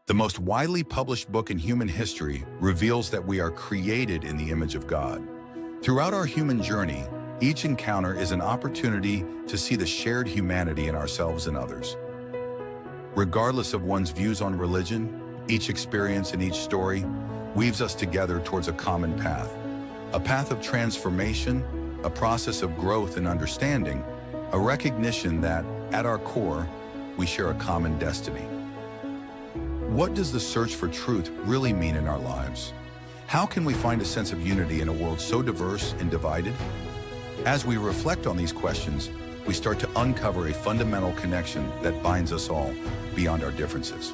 The most widely published book in human history reveals that we are created in the image of God. Throughout our human journey, each encounter is an opportunity to see the shared humanity in ourselves and others. Regardless of one's views on religion, each experience and each story weaves us together towards a common path. A path of transformation, a process of growth and understanding, a recognition that, at our core, we share a common destiny. What does the search for truth really mean in our lives? How can we find a sense of unity in a world so diverse and divided? As we reflect on these questions, we start to uncover a fundamental connection that binds us all beyond our differences.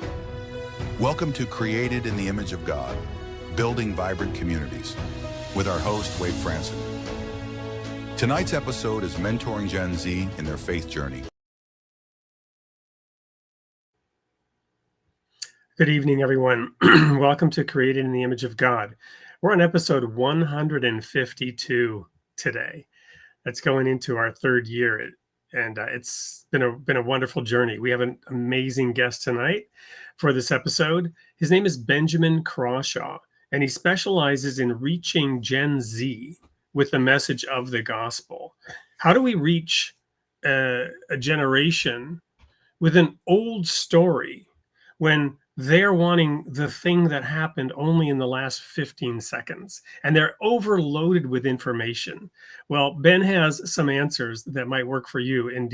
Welcome to Created in the Image of God, Building Vibrant Communities, with our host, Wade Franson. Tonight's episode is Mentoring Gen Z in their faith journey. Good evening, everyone. Welcome to Created in the Image of God. We're on episode 152 today. That's going into our third year, and it's been a wonderful journey. We have an amazing guest tonight for this episode. His name is Benjamin Crawshaw, and he specializes in reaching Gen Z with the message of the gospel. How do we reach a generation with an old story when they're wanting the thing that happened only in the last 15 seconds and they're overloaded with information? Well, Ben has some answers that might work for you in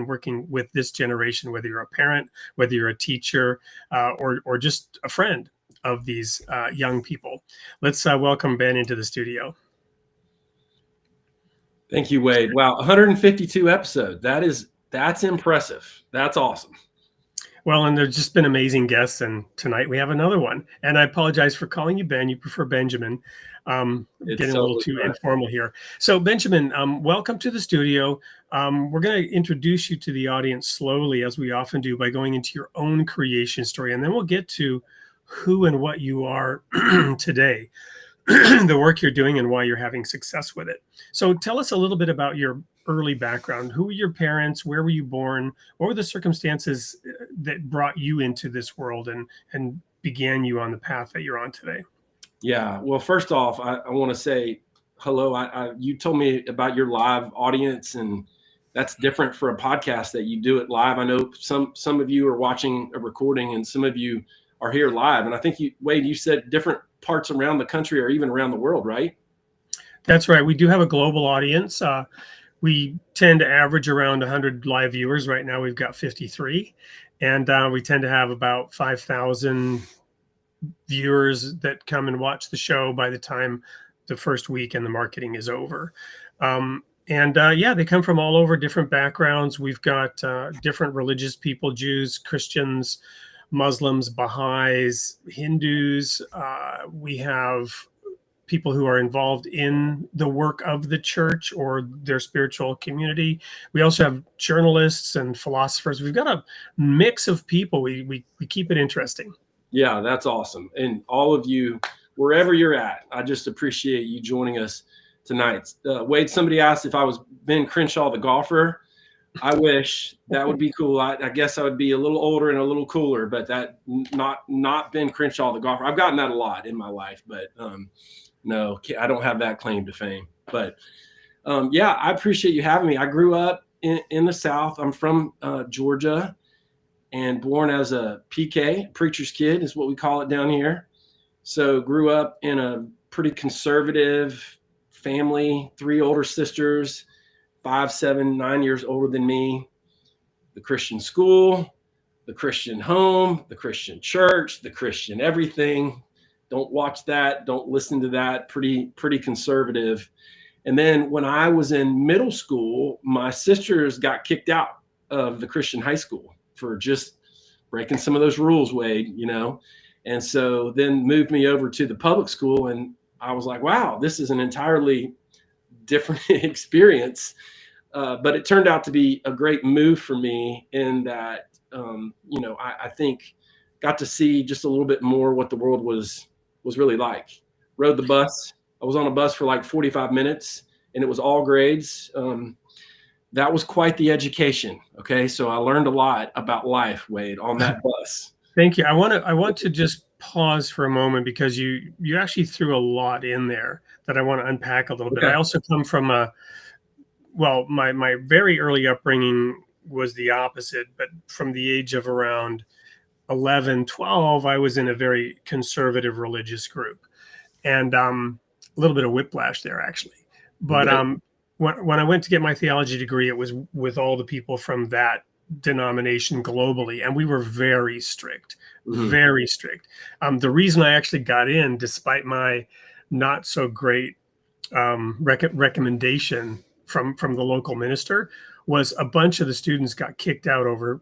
working with this generation, whether you're a parent, whether you're a teacher, or just a friend of these young people. Let's welcome Ben into the studio. Thank you, Wade. Wow, 152 episodes. That's impressive. That's awesome. Well, and there's just been amazing guests, and tonight we have another one. And I apologize for calling you Ben. You prefer Benjamin. Getting a little too informal here. So, Benjamin, welcome to the studio. We're going to introduce you to the audience slowly, as we often do, by going into your own creation story. And then we'll get to who and what you are today, the work you're doing, and why you're having success with it. So tell us a little bit about your early background. Who were your parents? Where were you born? What were the circumstances that brought you into this world and began you on the path that you're on today? Yeah. Well, first off, I want to say hello. You told me about your live audience, and that's different for a podcast that you do it live. I know some of you are watching a recording and some of you are here live. And I think Wade, you said different parts around the country or even around the world, right? That's right. We do have a global audience. We tend to average around 100 live viewers. Right now, we've got 53. And we tend to have about 5,000 viewers that come and watch the show by the time the first week and the marketing is over. They come from all over, different backgrounds. We've got different religious people: Jews, Christians, Muslims, Baha'is, Hindus. We have people who are involved in the work of the church or their spiritual community. We also have journalists and philosophers. We've got a mix of people. We keep it interesting. Yeah, that's awesome. And all of you, wherever you're at, I just appreciate you joining us tonight. Wade, somebody asked if I was Ben Crawshaw, the golfer. I wish. That would be cool. I guess I would be a little older and a little cooler, but that not Ben Crawshaw, the golfer. I've gotten that a lot in my life, but no, I don't have that claim to fame. But I appreciate you having me. I grew up in the South. I'm from Georgia, and born as a PK, preacher's kid is what we call it down here. So grew up in a pretty conservative family, 3 older sisters, 5, 7, 9 years older than me. The Christian school, the Christian home, the Christian church, the Christian everything. Don't watch that. Don't listen to that. Pretty conservative. And then when I was in middle school, my sisters got kicked out of the Christian high school for just breaking some of those rules, Wade, And so then moved me over to the public school, and I was like, wow, this is an entirely different experience. But it turned out to be a great move for me in that, I think got to see just a little bit more what the world was really like. Rode the bus. I was on a bus for like 45 minutes, and it was all grades. That was quite the education. Okay. So I learned a lot about life, Wade, on that bus. Thank you. I want to just pause for a moment because you actually threw a lot in there that I want to unpack a little bit. Okay. I also come from my very early upbringing was the opposite, but from the age of around 11, 12, I was in a very conservative religious group, and a little bit of whiplash there actually. But Okay. when I went to get my theology degree, it was with all the people from that denomination globally, and we were very strict, Mhm. very strict. The reason I actually got in, despite my not so great recommendation from the local minister, was a bunch of the students got kicked out over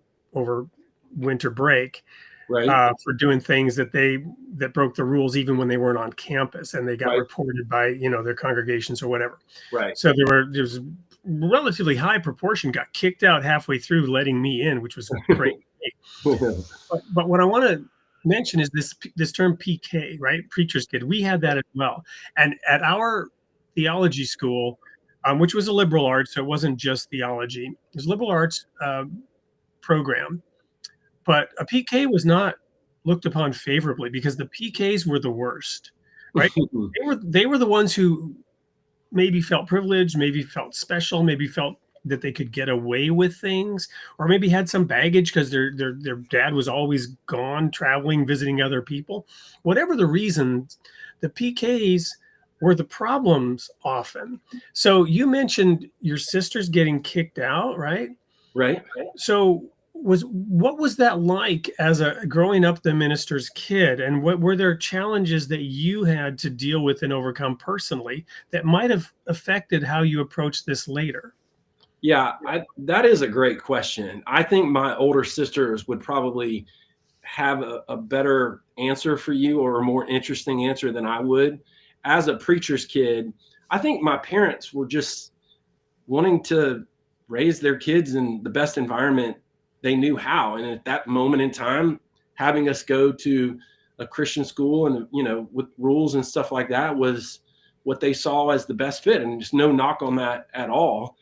winter break Right. for doing things that broke the rules even when they weren't on campus, and they got Right. reported by their congregations or whatever. Right. So there was relatively high proportion got kicked out halfway through letting me in, which was great. But what I want to mention is this term PK, right? Preacher's kid. We had that as well. And at our theology school, which was a liberal arts, so it wasn't just theology, it was a liberal arts program. But a PK was not looked upon favorably because the PKs were the worst, right? They were the ones who maybe felt privileged, maybe felt special, maybe felt that they could get away with things, or maybe had some baggage because their dad was always gone traveling, visiting other people. Whatever the reason, the PKs were the problems often. So you mentioned your sisters getting kicked out, right? Right. So what was that like as a growing up the minister's kid, and what were there challenges that you had to deal with and overcome personally that might have affected how you approach this later? Yeah, that is a great question. I think my older sisters would probably have a better answer for you, or a more interesting answer than I would. As a preacher's kid, I think my parents were just wanting to raise their kids in the best environment they knew how. And at that moment in time, having us go to a Christian school and, with rules and stuff like that was what they saw as the best fit. And just no knock on that at all.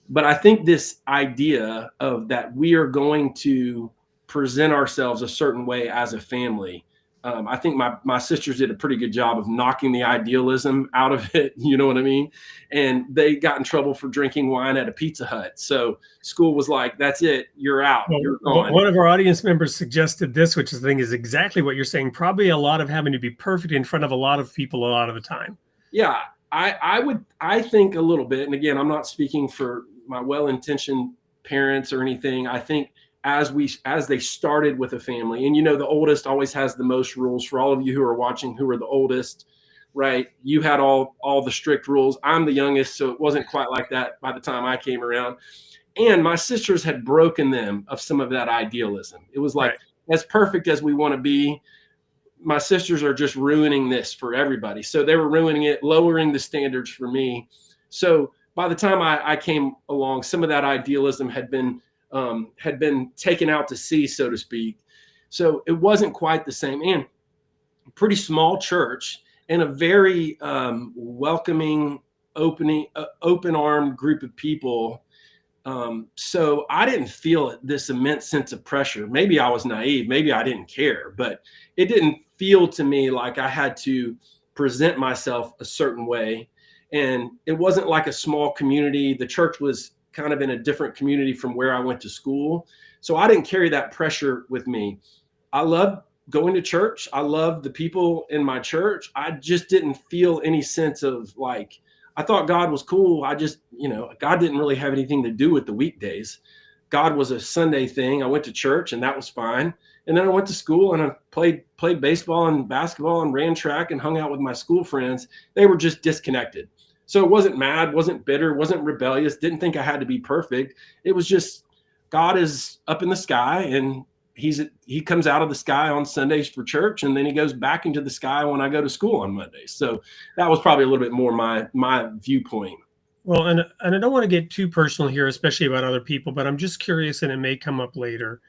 But I think this idea of that we are going to present ourselves a certain way as a family. I think my sisters did a pretty good job of knocking the idealism out of it. You know what I mean? And they got in trouble for drinking wine at a Pizza Hut. So school was like, that's it. You're out. You're gone. One of our audience members suggested this, which I think is exactly what you're saying. Probably a lot of having to be perfect in front of a lot of people a lot of the time. Yeah, I think a little bit. And again, I'm not speaking for my well-intentioned parents or anything. I think as they started with a family, and the oldest always has the most rules. For all of you who are watching who are the oldest, right? You had all the strict rules. I'm the youngest, so it wasn't quite like that by the time I came around. And my sisters had broken them of some of that idealism. It was like, as perfect as we want to be, my sisters are just ruining this for everybody. So they were ruining it, lowering the standards for me. So by the time I came along, some of that idealism had been taken out to sea, so to speak. So it wasn't quite the same. And pretty small church, and a very welcoming, open-armed group of people. So I didn't feel this immense sense of pressure. Maybe I was naive. Maybe I didn't care, but it didn't feel to me like I had to present myself a certain way. And it wasn't like a small community. The church was kind of in a different community from where I went to school. So I didn't carry that pressure with me. I loved going to church. I loved the people in my church. I just didn't feel any sense of like, I thought God was cool. I just, God didn't really have anything to do with the weekdays. God was a Sunday thing. I went to church and that was fine. And then I went to school and I played baseball and basketball and ran track and hung out with my school friends. They were just disconnected. So it wasn't mad, wasn't bitter, wasn't rebellious, didn't think I had to be perfect. It was just God is up in the sky, and he comes out of the sky on Sundays for church, and then he goes back into the sky when I go to school on Mondays. So that was probably a little bit more my viewpoint. Well, and I don't want to get too personal here, especially about other people, but I'm just curious, and it may come up later.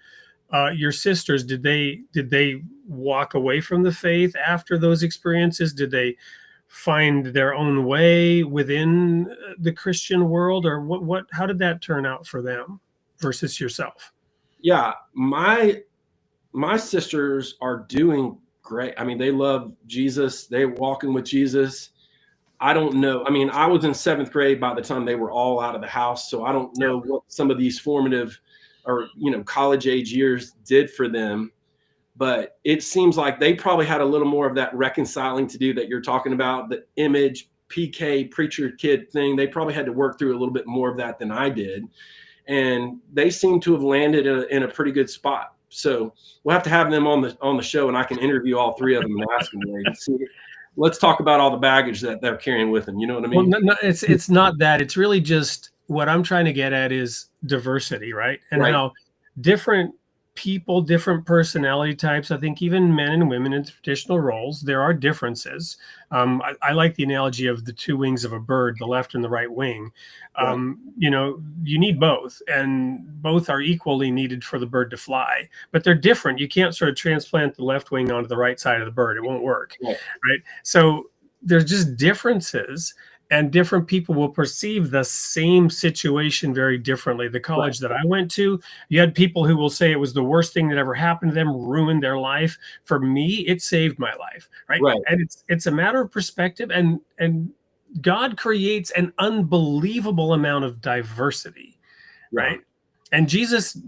Your sisters, did they walk away from the faith after those experiences? Did they find their own way within the Christian world, or how did that turn out for them versus yourself? Yeah, my my sisters are doing great. I mean, they love Jesus. They're walking with Jesus. I don't know. I mean, I was in 7th grade by the time they were all out of the house. So I don't know what some of these formative or, college age years did for them. But it seems like they probably had a little more of that reconciling to do that you're talking about, the image, PK, preacher kid thing. They probably had to work through a little bit more of that than I did. And they seem to have landed in a pretty good spot. So we'll have to have them on the show, and I can interview all 3 of them and ask them. Let's talk about all the baggage that they're carrying with them. You know what I mean? Well, no, it's not that. It's really just what I'm trying to get at is diversity, right? And how different people, different personality types. I think even men and women in traditional roles, there are differences. I like the analogy of the 2 wings of a bird, the left and the right wing. You need both, and both are equally needed for the bird to fly, but they're different. You can't sort of transplant the left wing onto the right side of the bird. It won't work, right? So there's just differences. And different people will perceive the same situation very differently. The college that I went to, you had people who will say it was the worst thing that ever happened to them, ruined their life. For me, it saved my life, right? And it's a matter of perspective, and God creates an unbelievable amount of diversity, right? And Jesus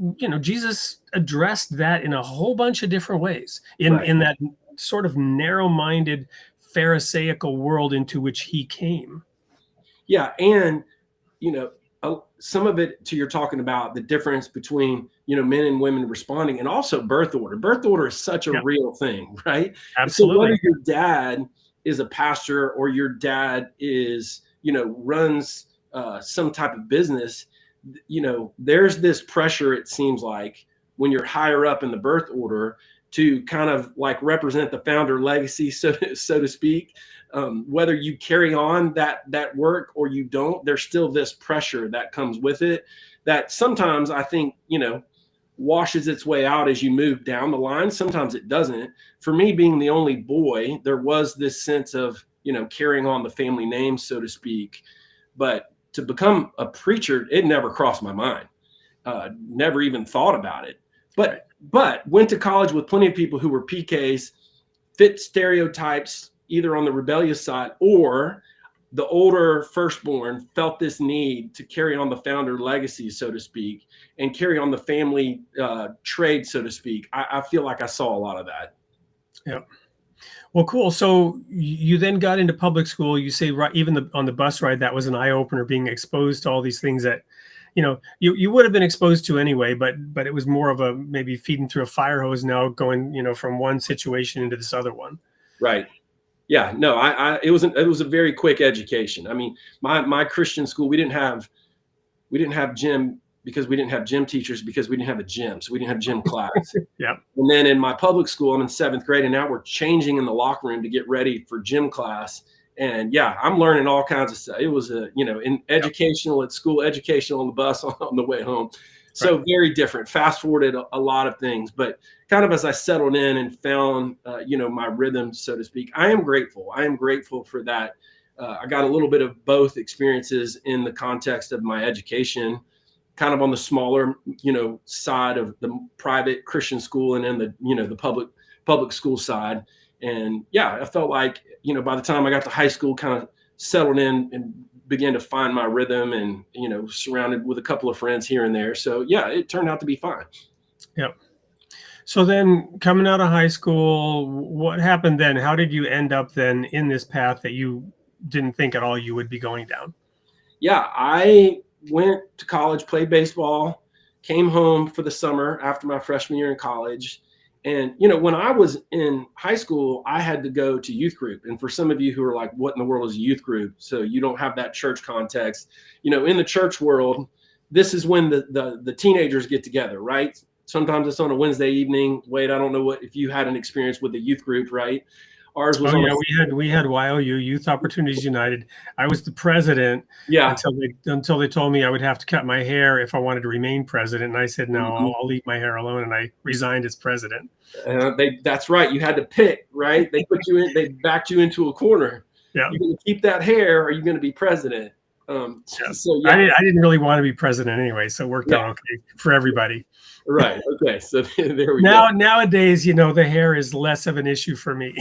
addressed that in a whole bunch of different ways in that sort of narrow-minded Pharisaical world into which he came. Yeah. And, some of it you're talking about the difference between, men and women responding, and also birth order. Birth order is such a real thing, right? Absolutely. So whether your dad is a pastor or your dad is, runs some type of business, there's this pressure, it seems like, when you're higher up in the birth order to kind of like represent the founder legacy, so to speak. Whether you carry on that work or you don't, there's still this pressure that comes with it that sometimes I think, washes its way out as you move down the line. Sometimes it doesn't. For me, being the only boy, there was this sense of, carrying on the family name, so to speak. But to become a preacher, it never crossed my mind. Never even thought about it. But went to college with plenty of people who were PKs, fit stereotypes, either on the rebellious side or the older firstborn felt this need to carry on the founder legacy, so to speak, and carry on the family trade, so to speak. I feel like I saw a lot of that. Yeah. Well, cool. So you then got into public school. You say even on the bus ride, that was an eye opener, being exposed to all these things that you would have been exposed to anyway, but it was more of a maybe feeding through a fire hose now, going from one situation into this other one. Right. Yeah. No. It was a very quick education. I mean, my Christian school, we didn't have gym because we didn't have gym teachers, because we didn't have a gym, so we didn't have gym class. Yeah. And then in my public school, I'm in 7th grade, and now we're changing in the locker room to get ready for gym class. And yeah, I'm learning all kinds of stuff. It was educational at school, educational on the bus on the way home. So very different. Fast forwarded a lot of things, but kind of as I settled in and found, my rhythm, so to speak, I am grateful. I am grateful for that. I got a little bit of both experiences in the context of my education, kind of on the smaller, side of the private Christian school, and then the public school side. And yeah, I felt like, by the time I got to high school, kind of settled in and began to find my rhythm, and, surrounded with a couple of friends here and there. So yeah, it turned out to be fine. Yep. So then coming out of high school, what happened then? How did you end up then in this path that you didn't think at all you would be going down? Yeah, I went to college, played baseball, came home for the summer after my freshman year in college. And, when I was in high school, I had to go to youth group. And for some of you who are like, what in the world is a youth group? So you don't have that church context, in the church world, this is when the teenagers get together, right? Sometimes it's on a Wednesday evening. Wade, I don't know if you had an experience with the youth group, right? Ours was we had YOU, Youth Opportunities United. I was the president until they told me I would have to cut my hair if I wanted to remain president. And I said, no, I'll leave my hair alone. And I resigned as president. That's right. You had to pick, right? They backed you into a corner. Yeah. You're going to keep that hair, or are you going to be president? Yeah. So yeah, I didn't really want to be president anyway, so it worked out okay for everybody. right. Okay, so there we Now, go. nowadays, the hair is less of an issue for me.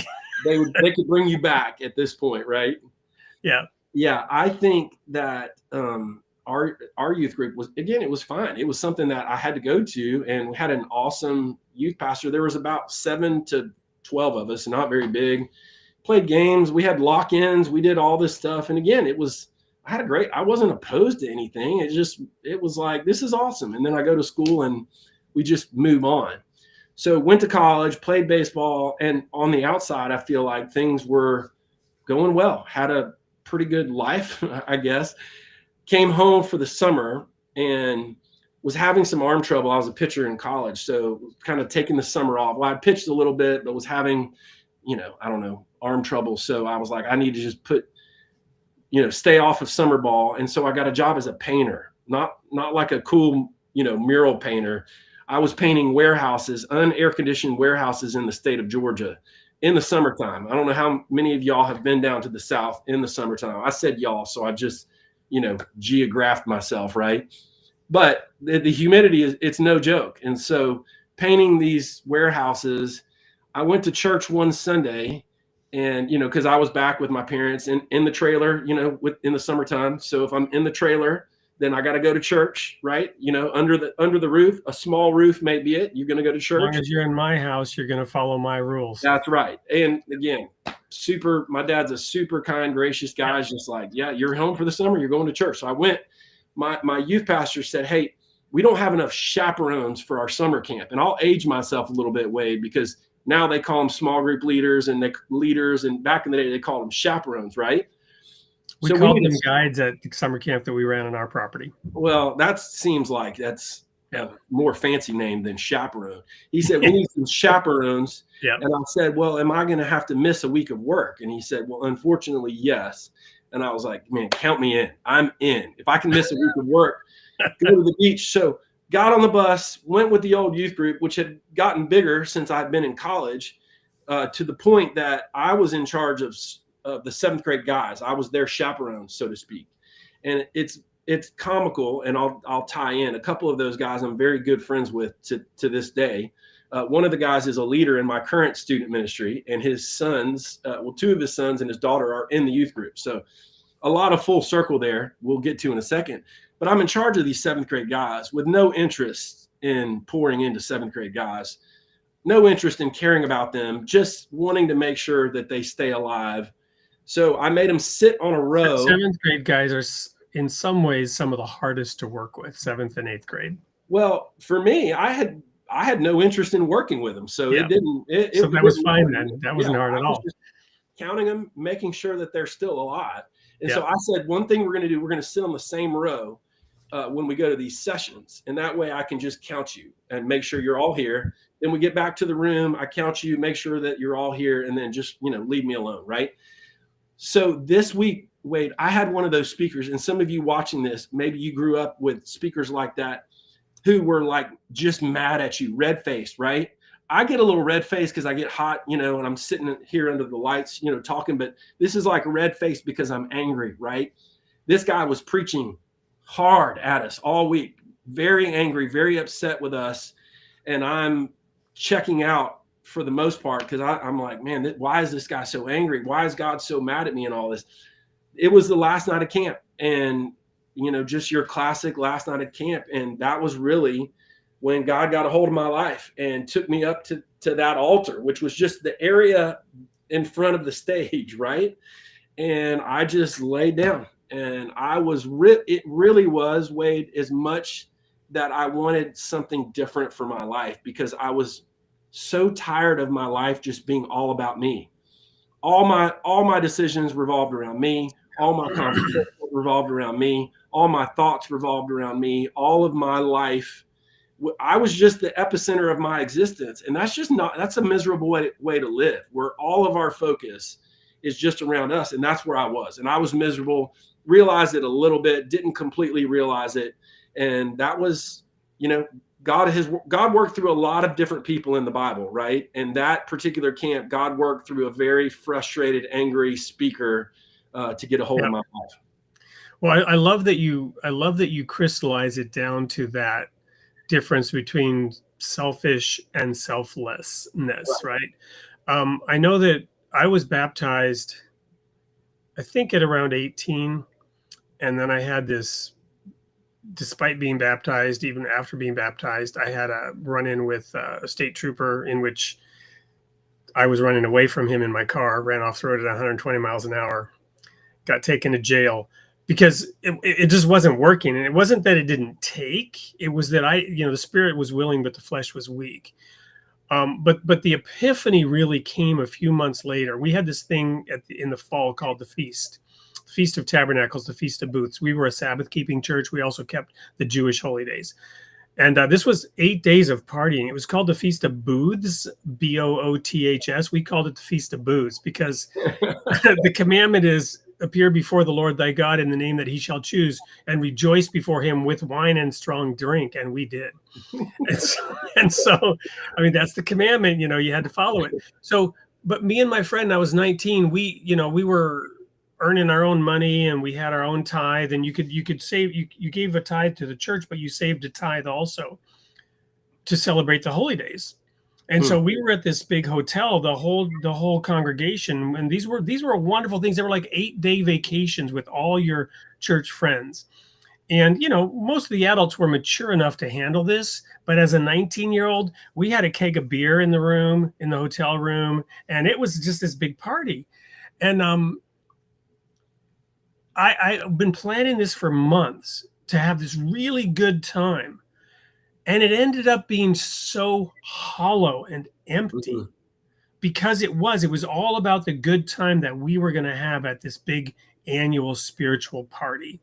They could bring you back at this point, right? Yeah. Yeah, I think that our youth group was, again, it was fine. It was something that I had to go to, and we had an awesome youth pastor. There was about 7 to 12 of us, not very big. Played games, we had lock-ins, we did all this stuff, and again, I wasn't opposed to anything. It was like, this is awesome. And then I go to school and we just move on. So went to college, played baseball, and on the outside, I feel like things were going well. Had a pretty good life, I guess. Came home for the summer and was having some arm trouble. I was a pitcher in college, so kind of taking the summer off. Well, I pitched a little bit, but was having, I don't know, arm trouble. So I was like, I need to just stay off of summer ball. And so I got a job as a painter, not like a cool, mural painter. I was painting warehouses, unair conditioned warehouses in the state of Georgia in the summertime. I don't know how many of y'all have been down to the South in the summertime. I said y'all, so I just, geographed myself, right? But the humidity it's no joke. And so painting these warehouses, I went to church one Sunday, and, because I was back with my parents in the trailer, in the summertime. So if I'm in the trailer, then I got to go to church, right? Under the roof, a small roof may be it. You're going to go to church. As long as you're in my house, you're going to follow my rules. That's right. And again, my dad's a super kind, gracious guy. He's just like, yeah, you're home for the summer, you're going to church. So I went, my youth pastor said, hey, we don't have enough chaperones for our summer camp. And I'll age myself a little bit, Wade, because now they call them small group leaders, and back in the day, they called them chaperones, right? We called them guides at the summer camp that we ran on our property. Well, that seems like that's a more fancy name than chaperone. He said, we need some chaperones. Yeah. And I said, well, am I going to have to miss a week of work? And he said, well, unfortunately, yes. And I was like, man, count me in. I'm in. If I can miss a week of work, go to the beach. So got on the bus, went with the old youth group, which had gotten bigger since I'd been in college, to the point that I was in charge of the 7th grade guys. I was their chaperone, so to speak. And it's comical, and I'll tie in a couple of those guys I'm very good friends with to this day. One of the guys is a leader in my current student ministry, and his sons, 2 of his sons and his daughter are in the youth group. So a lot of full circle there we'll get to in a second. But I'm in charge of these 7th grade guys with no interest in pouring into 7th grade guys, no interest in caring about them, just wanting to make sure that they stay alive. So I made them sit on a row. 7th grade guys are in some ways some of the hardest to work with, 7th and 8th grade. Well, for me, I had no interest in working with them. So it didn't. So that was fine then. That wasn't hard at all. Just counting them, making sure that they're still alive. And Yeah. so I said, one thing we're going to do, we're going to sit on the same row when we go to these sessions. And that way I can just count you and make sure you're all here. Then we get back to the room. I count you, make sure that you're all here, and then just, leave me alone. Right. So this week, Wade, I had one of those speakers, and some of you watching this, maybe you grew up with speakers like that who were like just mad at you, red-faced, right? I get a little red-faced because I get hot, and I'm sitting here under the lights, talking, but this is like red-faced because I'm angry, right? This guy was preaching hard at us all week, very angry, very upset with us, and I'm checking out for the most part because I'm like, man, why is this guy so angry? Why is God so mad at me and all this? It was the last night of camp, and just your classic last night of camp. And that was really when God got a hold of my life and took me up to that altar, which was just the area in front of the stage, right? And I just laid down, and it really was, Wade, as much that I wanted something different for my life, because I was so tired of my life just being all about me. All my decisions revolved around me. All my conversations revolved around me. All my thoughts revolved around me. All of my life, I was just the epicenter of my existence. And that's a miserable way to live, where all of our focus is just around us. And that's where I was. And I was miserable, realized it a little bit, didn't completely realize it. And that was, God worked through a lot of different people in the Bible, right? And that particular camp, God worked through a very frustrated, angry speaker to get a hold of my life. Well, I love that you crystallize it down to that difference between selfish and selflessness, right? I know that I was baptized, I think at around 18, and then I had this, despite being baptized, even after being baptized, I had a run-in with a state trooper in which I was running away from him in my car, ran off the road at 120 miles an hour, got taken to jail because it just wasn't working. And it wasn't that it didn't take, it was that the spirit was willing, but the flesh was weak. But the epiphany really came a few months later. We had this thing in the fall called the Feast of Tabernacles, the Feast of Booths. We were a Sabbath keeping church. We also kept the Jewish holy days. And this was 8 days of partying. It was called the Feast of Booths, Booths. We called it the Feast of Booths because the commandment is, appear before the Lord thy God in the name that he shall choose, and rejoice before him with wine and strong drink. And we did. And so, I mean, that's the commandment, you had to follow it. So, but me and my friend, I was 19, we were earning our own money and we had our own tithe, and you could save, you gave a tithe to the church, but you saved a tithe also to celebrate the holy days. And so we were at this big hotel, the whole congregation, and these were wonderful things. They were like 8-day vacations with all your church friends. And, most of the adults were mature enough to handle this. But as a 19-year-old, we had a keg of beer in the hotel room, and it was just this big party. And I've been planning this for months to have this really good time. And it ended up being so hollow and empty because it was all about the good time that we were going to have at this big annual spiritual party.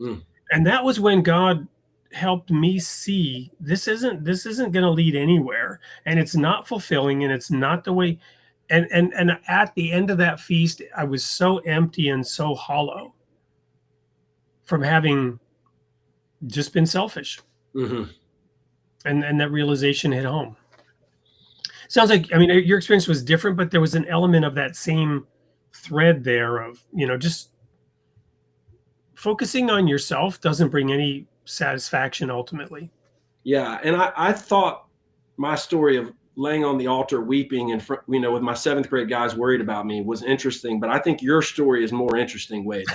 And that was when God helped me see this isn't going to lead anywhere, and it's not fulfilling, and it's not the way. And at the end of that feast, I was so empty and so hollow from having just been selfish. And that realization hit home. Sounds like, your experience was different, but there was an element of that same thread there of, just focusing on yourself doesn't bring any satisfaction ultimately. Yeah. And I thought my story of laying on the altar, weeping in front, with my 7th grade guys worried about me was interesting, but I think your story is more interesting, Wade.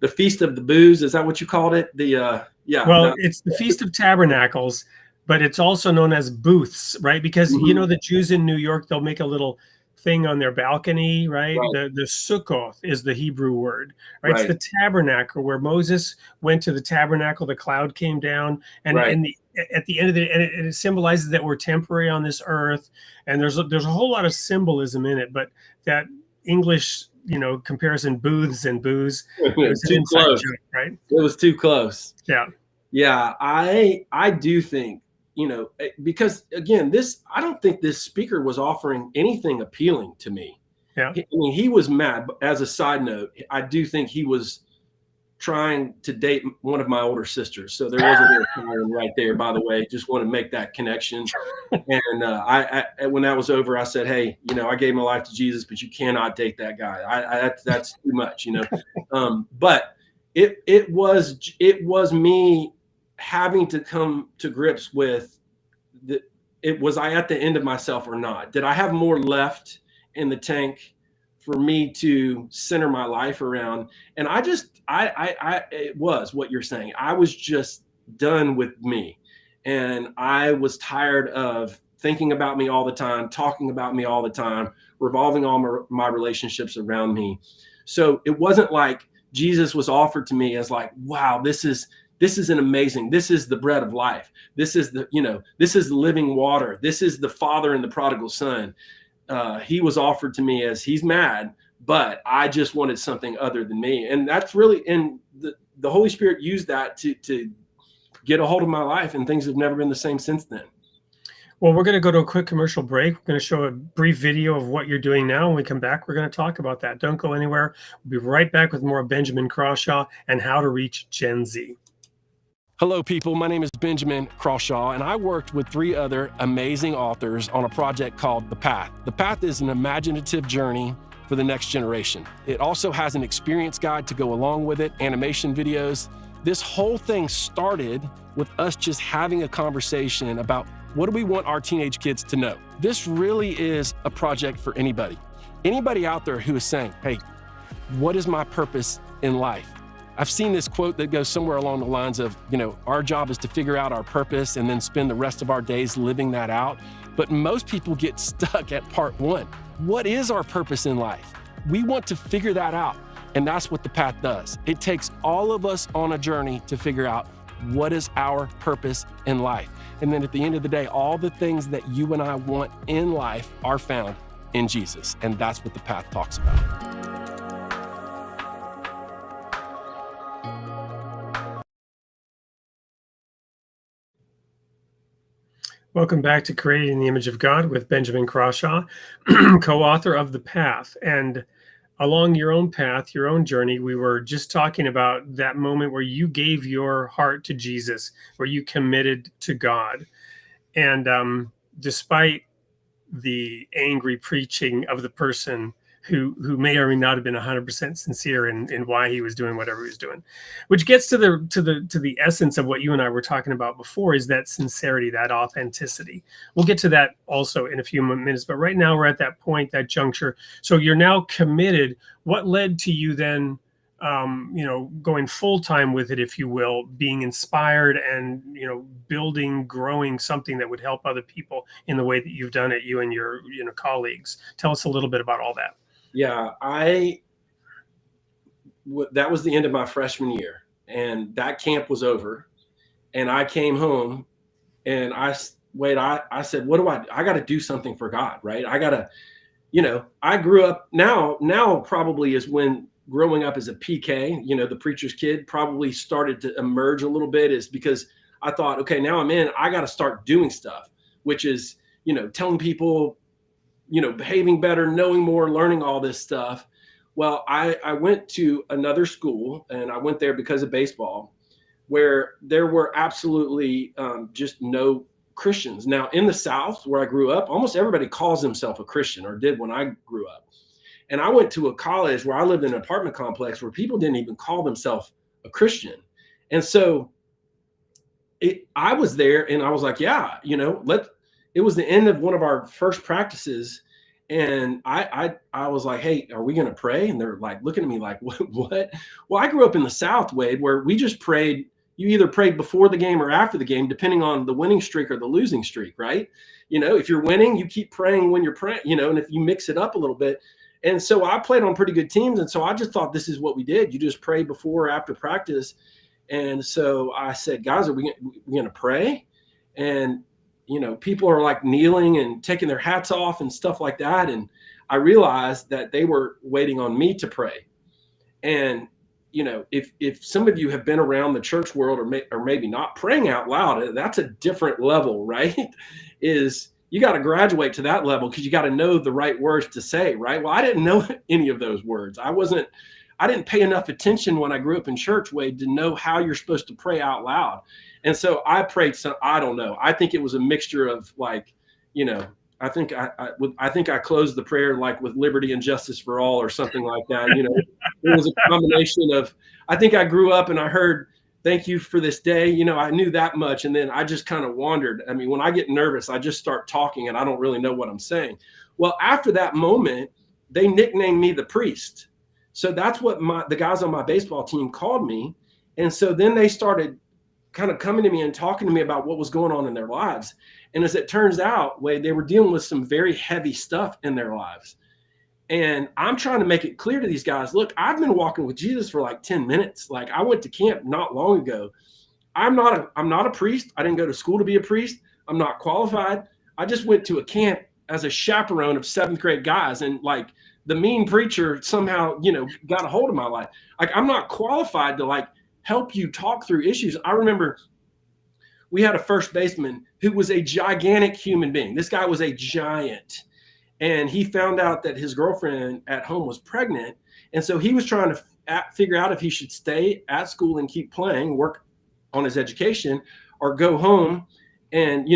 The Feast of the Booths, is that what you called it? It's the Feast of Tabernacles, but it's also known as Booths, right? Because the Jews in New York, they'll make a little thing on their balcony, right? The Sukkoth is the Hebrew word, right? It's the tabernacle where Moses went to the tabernacle, the cloud came down, and at the end of it, and it symbolizes that we're temporary on this earth, and there's a whole lot of symbolism in it, but that English comparison, booths and booze, it was too close, joke, right? It was too close. Yeah. I do think, because again, I don't think this speaker was offering anything appealing to me. Yeah. He was mad. But as a side note, I do think he was trying to date one of my older sisters. So there was a little pattern right there, by the way. Just want to make that connection. And I when that was over, I said, hey, I gave my life to Jesus, but you cannot date that guy. That's too much, But it was me having to come to grips with was I at the end of myself or not? Did I have more left in the tank for me to center my life around? And it was what you're saying. I was just done with me. And I was tired of thinking about me all the time, talking about me all the time, revolving all my relationships around me. So it wasn't like Jesus was offered to me as like, wow, this is an amazing, this is the bread of life. This is this is the living water. This is the Father and the prodigal son. He was offered to me as he's mad, but I just wanted something other than me. And that's really, and the Holy Spirit used that to get a hold of my life, and things have never been the same since then. Well, we're going to go to a quick commercial break. We're going to show a brief video of what you're doing now. When we come back, we're going to talk about that. Don't go anywhere. We'll be right back with more of Benjamin Crawshaw and how to reach Gen Z. Hello, people. My name is Benjamin Crawshaw, and I worked with 3 other amazing authors on a project called The Path. The Path is an imaginative journey for the next generation. It also has an experience guide to go along with it, animation videos. This whole thing started with us just having a conversation about what do we want our teenage kids to know. This really is a project for anybody. Anybody out there who is saying, hey, what is my purpose in life? I've seen this quote that goes somewhere along the lines of, our job is to figure out our purpose and then spend the rest of our days living that out. But most people get stuck at part one. What is our purpose in life? We want to figure that out. And that's what the path does. It takes all of us on a journey to figure out what is our purpose in life. And then at the end of the day, all the things that you and I want in life are found in Jesus. And that's what the path talks about. Welcome back to Created in the Image of God with Benjamin Crawshaw, co-author of The Path. And along your own path, your own journey, we were just talking about that moment where you gave your heart to Jesus, where you committed to God. And despite the angry preaching of the person who may or may not have been 100% sincere in why he was doing whatever he was doing, which gets to the essence of what you and I were talking about before, is that sincerity, that authenticity. We'll get to that also in a few minutes, but right now we're at that point, that juncture. So you're now committed. What led to you then, going full time with it, if you will, being inspired and, building, growing something that would help other people in the way that you've done it, you and your, colleagues? Tell us a little bit about all that. Yeah, that was the end of my freshman year, and that camp was over, and I came home and I said, what do I got to do something for God, right? I got to, I grew up now probably is when growing up as a PK, the preacher's kid, probably started to emerge a little bit, is because I thought, okay, now I got to start doing stuff, which is, telling people, behaving better, knowing more, learning all this stuff. Well, I went to another school, and I went there because of baseball, where there were absolutely just no Christians. Now, in the South, where I grew up, almost everybody calls himself a Christian, or did when I grew up. And I went to a college where I lived in an apartment complex where people didn't even call themselves a Christian. And so I was there, and I was like, yeah, it was the end of one of our first practices. And I was like, hey, are we going to pray? And they're like looking at me like, what? Well, I grew up in the South, Wade, where we just prayed. You either prayed before the game or after the game, depending on the winning streak or the losing streak, right? If you're winning, you keep praying when you're praying, and if you mix it up a little bit. And so I played on pretty good teams. And so I just thought this is what we did. You just pray before or after practice. And so I said, guys, are we going to pray? And people are like kneeling and taking their hats off and stuff like that. And I realized that they were waiting on me to pray. And, if some of you have been around the church world or maybe not, praying out loud, that's a different level, right? You got to graduate to that level because you got to know the right words to say, right? Well, I didn't know any of those words. I didn't pay enough attention when I grew up in church, Wade, to know how you're supposed to pray out loud. And so I prayed I don't know. I think it was a mixture of like, I think I closed the prayer like with liberty and justice for all or something like that. It was a combination of, I think I grew up and I heard, thank you for this day. I knew that much. And then I just kind of wandered. I mean, when I get nervous, I just start talking and I don't really know what I'm saying. Well, after that moment, they nicknamed me the priest. So that's what the guys on my baseball team called me. And so then they started kind of coming to me and talking to me about what was going on in their lives. And as it turns out, Wade, they were dealing with some very heavy stuff in their lives. And I'm trying to make it clear to these guys, look, I've been walking with Jesus for like 10 minutes. Like I went to camp not long ago. I'm not a priest. I didn't go to school to be a priest. I'm not qualified. I just went to a camp as a chaperone of 7th grade guys. And like the mean preacher somehow, got a hold of my life. Like I'm not qualified to like help you talk through issues. I remember we had a first baseman who was a gigantic human being. This guy was a giant. And he found out that his girlfriend at home was pregnant. And so he was trying to figure out if he should stay at school and keep playing, work on his education, or go home and,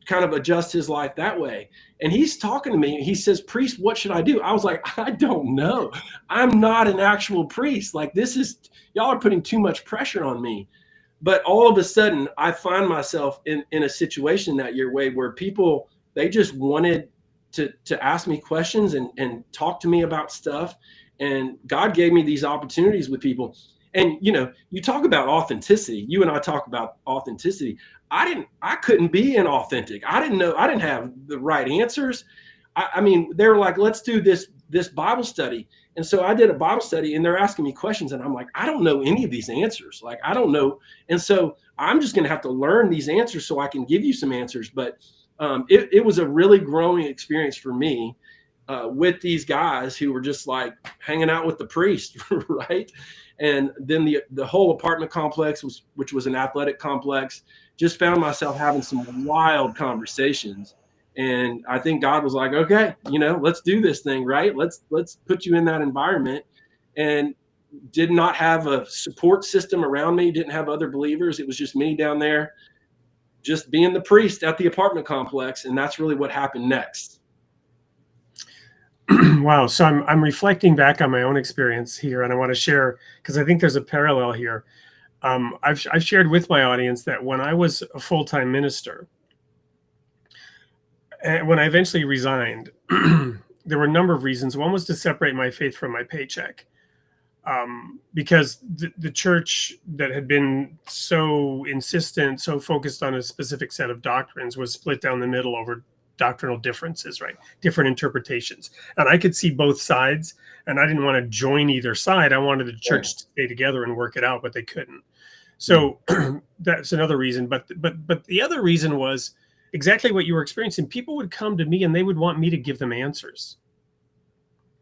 kind of adjust his life that way. And he's talking to me. He says, "Priest, what should I do?" I was like, "I don't know. I'm not an actual priest. Like, y'all are putting too much pressure on me." But all of a sudden, I find myself in a situation that year, Wade, where people, they just wanted to ask me questions and talk to me about stuff. And God gave me these opportunities with people. And, you talk about authenticity. You and I talk about authenticity. I couldn't be inauthentic. I didn't know. I didn't have the right answers. I mean, they were like, "Let's do this Bible study." And so I did a Bible study, and they're asking me questions, and I'm like, I don't know any of these answers. Like, I don't know. And so I'm just going to have to learn these answers so I can give you some answers. But it was a really growing experience for me with these guys who were just like hanging out with the priest, right? And then the whole apartment complex, which was an athletic complex, just found myself having some wild conversations. And I think God was like, "Okay, let's do this thing, right? Let's put you in that environment." And did not have a support system around me, didn't have other believers. It was just me down there, just being the priest at the apartment complex. And that's really what happened next. Wow. So I'm reflecting back on my own experience here, and I want to share, because I think there's a parallel here. I've shared with my audience that when I was a full-time minister, and when I eventually resigned, there were a number of reasons. One was to separate my faith from my paycheck, because the church that had been so insistent, so focused on a specific set of doctrines, was split down the middle over doctrinal differences, right? Different interpretations. And I could see both sides, and I didn't want to join either side. I wanted the church to stay together and work it out, but they couldn't. So that's another reason. But the other reason was exactly what you were experiencing. People would come to me and they would want me to give them answers.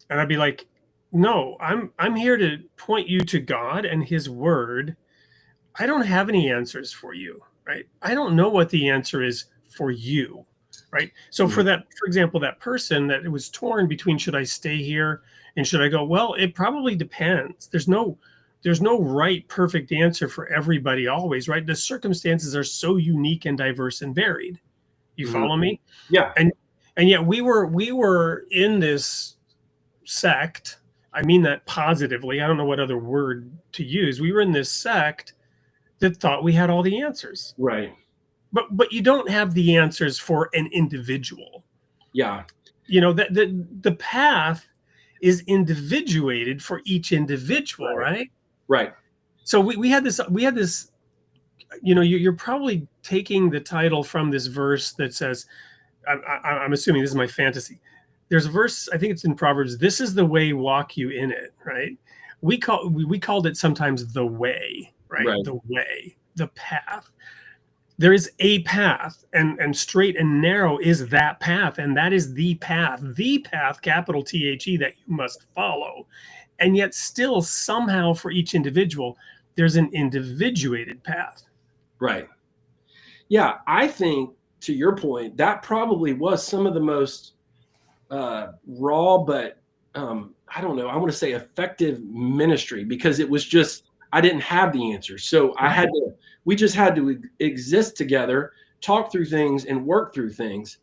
And I'd be like, "No, I'm here to point you to God and his word. I don't have any answers for you, right? I don't know what the answer is for you." Right. So for example, that person that was torn between, should I stay here and should I go? Well, it probably depends. There's no right, perfect answer for everybody always, right? The circumstances are so unique and diverse and varied. You follow me? Yeah. And yet we were in this sect. I mean that positively. I don't know what other word to use. We were in this sect that thought we had all the answers. Right. But you don't have the answers for an individual. Yeah. The path is individuated for each individual, right? Right. So we had this, you're probably taking the title from this verse that says, I'm assuming this is my fantasy. There's a verse, I think it's in Proverbs, "This is the way, walk you in it," right? We called it sometimes the way, right? The way, the path. There is a path, and straight and narrow is that path, and that is the path, capital THE, that you must follow. And yet still somehow for each individual, there's an individuated path. Right. Yeah, I think, to your point, that probably was some of the most raw, but I don't know, I want to say effective ministry, because it was just, I didn't have the answers. So we just had to exist together, talk through things and work through things.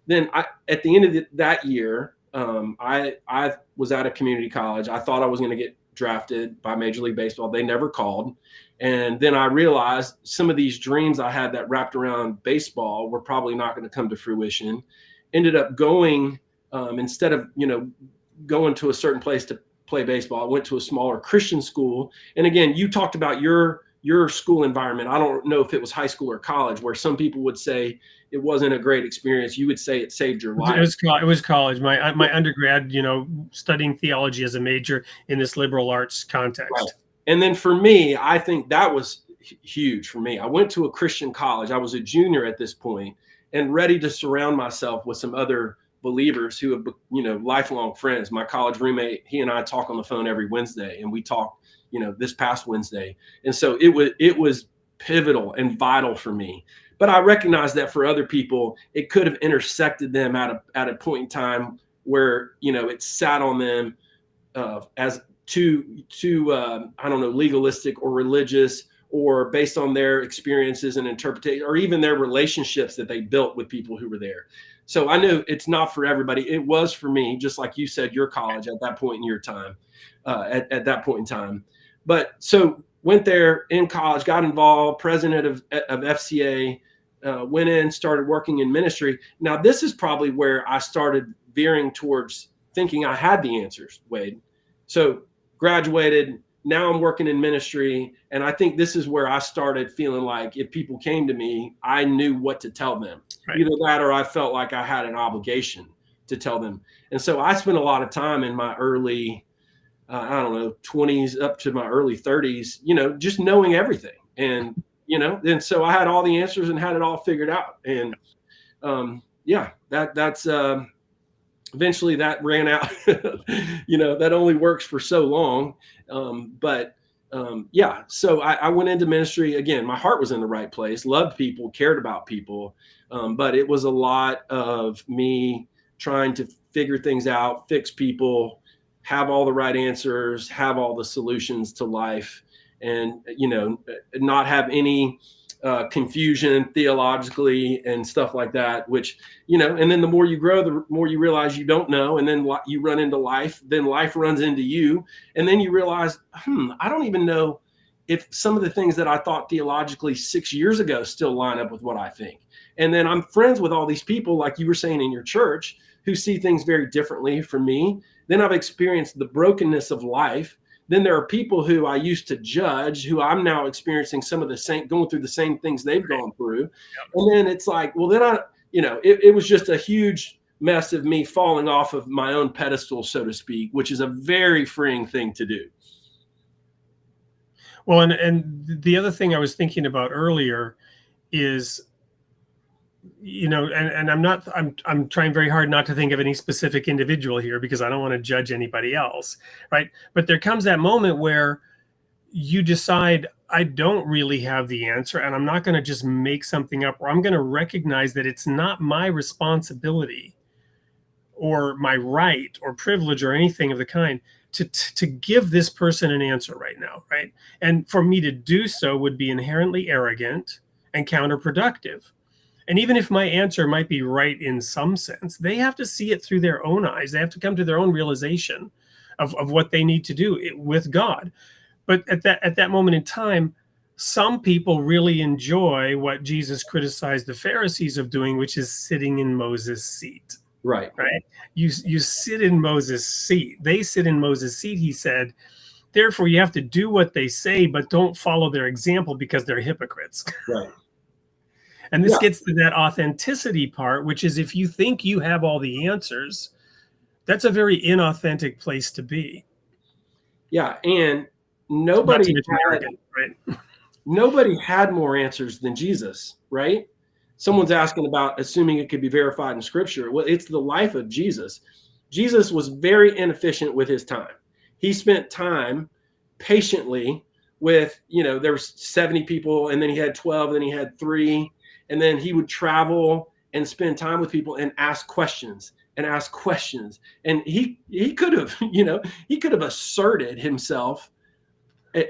Then at the end of that year, I was at a community college. I thought I was going to get drafted by Major League Baseball. They never called. And then I realized some of these dreams I had that wrapped around baseball were probably not going to come to fruition. Ended up going, instead of, going to a certain place to play baseball, I went to a smaller Christian school. And again, you talked about your school environment. I don't know if it was high school or college, where some people would say it wasn't a great experience. You would say it saved your life. It was college. My undergrad, studying theology as a major in this liberal arts context. Right. And then for me, I think that was huge for me. I went to a Christian college. I was a junior at this point and ready to surround myself with some other believers who have, lifelong friends. My college roommate, he and I talk on the phone every Wednesday, and we talked, this past Wednesday. And so it was pivotal and vital for me. But I recognize that for other people, it could have intersected them at a point in time where, it sat on them as too I don't know, legalistic or religious, or based on their experiences and interpretation, or even their relationships that they built with people who were there. So I knew it's not for everybody. It was for me, just like you said, your college at that point in your time, at that point in time. But so went there in college, got involved, president of FCA, went in, started working in ministry. Now, this is probably where I started veering towards thinking I had the answers, Wade. So graduated, now I'm working in ministry. And I think this is where I started feeling like if people came to me, I knew what to tell them. Right. Either that or I felt like I had an obligation to tell them. And so I spent a lot of time in my early, 20s up to my early 30s, just knowing everything. And, and so I had all the answers and had it all figured out. And that's eventually that ran out. That only works for so long. So I went into ministry. Again, my heart was in the right place, loved people, cared about people. But it was a lot of me trying to figure things out, fix people, have all the right answers, have all the solutions to life, and, not have any confusion theologically and stuff like that, which, and then the more you grow, the more you realize you don't know. And then you run into life, then life runs into you. And then you realize, I don't even know if some of the things that I thought theologically 6 years ago still line up with what I think. And then I'm friends with all these people, like you were saying in your church, who see things very differently from me. Then I've experienced the brokenness of life. Then there are people who I used to judge, who I'm now experiencing some of the same, going through the same things they've gone through. And then it's like, well, then it was just a huge mess of me falling off of my own pedestal, so to speak, which is a very freeing thing to do. Well, and the other thing I was thinking about earlier is, and I'm trying very hard not to think of any specific individual here because I don't want to judge anybody else, right? But there comes that moment where you decide, I don't really have the answer, and I'm not going to just make something up, or I'm going to recognize that it's not my responsibility or my right or privilege or anything of the kind to give this person an answer right now, right? And for me to do so would be inherently arrogant and counterproductive. And even if my answer might be right in some sense, they have to see it through their own eyes. They have to come to their own realization of what they need to do with God. But at that moment in time, some people really enjoy what Jesus criticized the Pharisees of doing, which is sitting in Moses' seat. Right. You sit in Moses' seat. They sit in Moses' seat, he said. Therefore, you have to do what they say, but don't follow their example because they're hypocrites. Right. And this gets to that authenticity part, which is if you think you have all the answers, that's a very inauthentic place to be. Yeah, and nobody had more answers than Jesus, right? Someone's asking about assuming it could be verified in Scripture. Well, it's the life of Jesus. Jesus was very inefficient with his time. He spent time patiently with, there was 70 people, and then he had 12, and then he had 3. And then he would travel and spend time with people and ask questions. And he could have, he could have asserted himself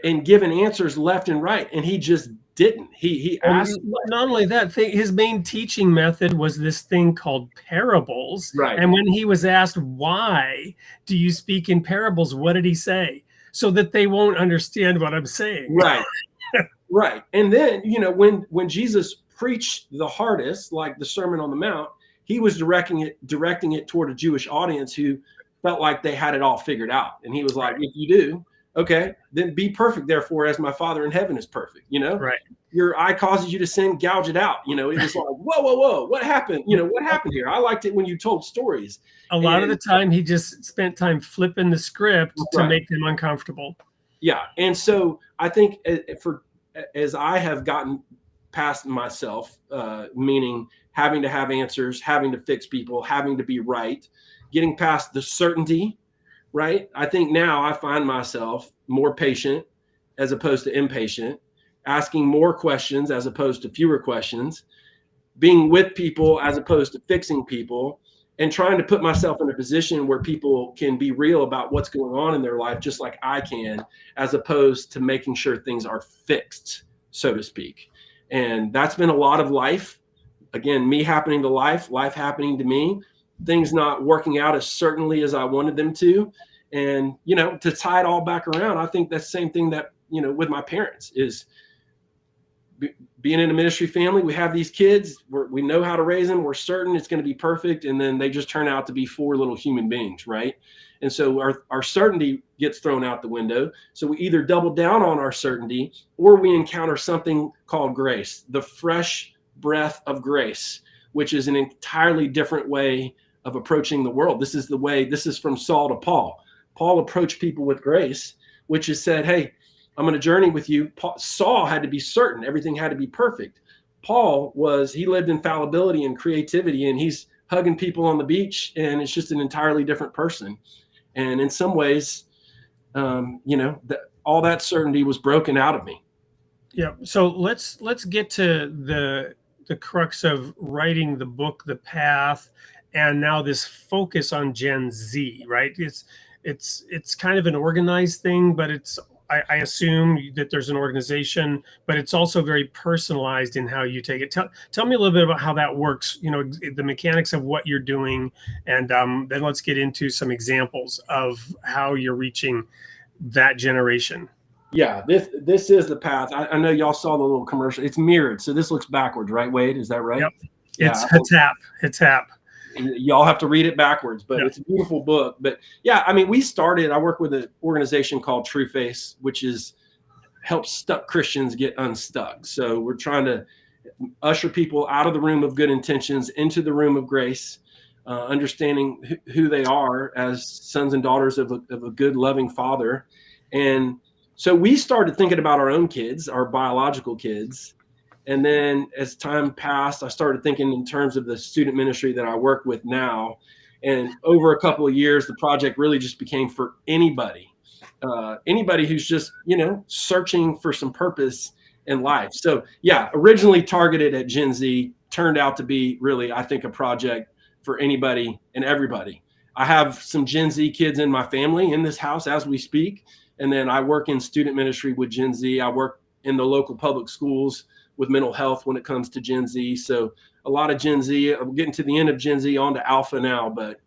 and given answers left and right. And he just didn't. He asked. Not only that, his main teaching method was this thing called parables. Right. And when he was asked, why do you speak in parables? What did he say? So that they won't understand what I'm saying. Right. Right. And then, when Jesus preached the hardest, like the Sermon on the Mount, he was directing it toward a Jewish audience who felt like they had it all figured out. And he was like, if you do, okay, then be perfect, therefore, as my Father in heaven is perfect. Right. Your eye causes you to sin, gouge it out. It was like, whoa, what happened? What happened here? I liked it when you told stories. A lot of the time, he just spent time flipping the script to make them uncomfortable. Yeah. And so I think as I have gotten past myself, meaning having to have answers, having to fix people, having to be right, getting past the certainty, right? I think now I find myself more patient as opposed to impatient, asking more questions as opposed to fewer questions, being with people as opposed to fixing people, and trying to put myself in a position where people can be real about what's going on in their life, just like I can, as opposed to making sure things are fixed, so to speak. And that's been a lot of life again, me happening to life happening to me, things not working out as certainly as I wanted them to. And, to tie it all back around, I think that's the same thing that, with my parents is being in a ministry family. We have these kids, we know how to raise them. We're certain it's going to be perfect. And then they just turn out to be 4 little human beings. Right. And so our certainty gets thrown out the window. So we either double down on our certainty, or we encounter something called grace, the fresh breath of grace, which is an entirely different way of approaching the world. This is from Saul to Paul. Paul approached people with grace, which is said, hey, I'm going to journey with you. Saul had to be certain. Everything had to be perfect. Paul he lived in fallibility and creativity, and he's hugging people on the beach, and it's just an entirely different person. And in some ways, all that certainty was broken out of me. Yeah. So let's get to the crux of writing the book, The Path, and now this focus on Gen Z, right? It's kind of an organized thing, but I assume that there's an organization, but it's also very personalized in how you take it. Tell me a little bit about how that works, the mechanics of what you're doing, and then let's get into some examples of how you're reaching that generation. Yeah, this is The Path. I know y'all saw the little commercial. It's mirrored, so this looks backwards, right, Wade? Is that right? Yep. It's Hatap. Y'all have to read it backwards, but It's a beautiful book. But yeah, I work with an organization called True Face, which helps stuck Christians get unstuck. So we're trying to usher people out of the room of good intentions into the room of grace, understanding who they are as sons and daughters of a good, loving Father. And so we started thinking about our own kids, our biological kids. And then as time passed, I started thinking in terms of the student ministry that I work with now. And over a couple of years, the project really just became for anybody who's just, searching for some purpose in life. So yeah, originally targeted at Gen Z, turned out to be really, I think, a project for anybody and everybody. I have some Gen Z kids in my family in this house as we speak. And then I work in student ministry with Gen Z. I work in the local public schools with mental health when it comes to Gen Z. So a lot of Gen Z. I'm getting to the end of Gen Z, on to Alpha now, but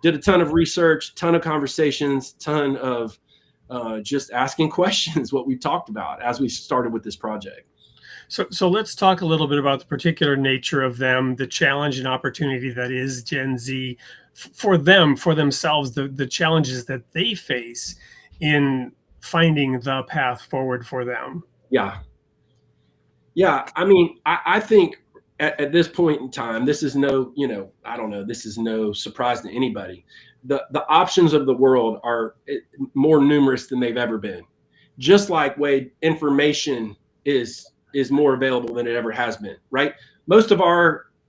did a ton of research, ton of conversations, ton of just asking questions, what we talked about as we started with this project. So let's talk a little bit about the particular nature of them, the challenge and opportunity that is Gen Z for them, for themselves, the challenges that they face in finding the path forward for them. Yeah. I think at this point in time, this is this is no surprise to anybody. The options of the world are more numerous than they've ever been. Just like Wade, information is more available than it ever has been, right? Most of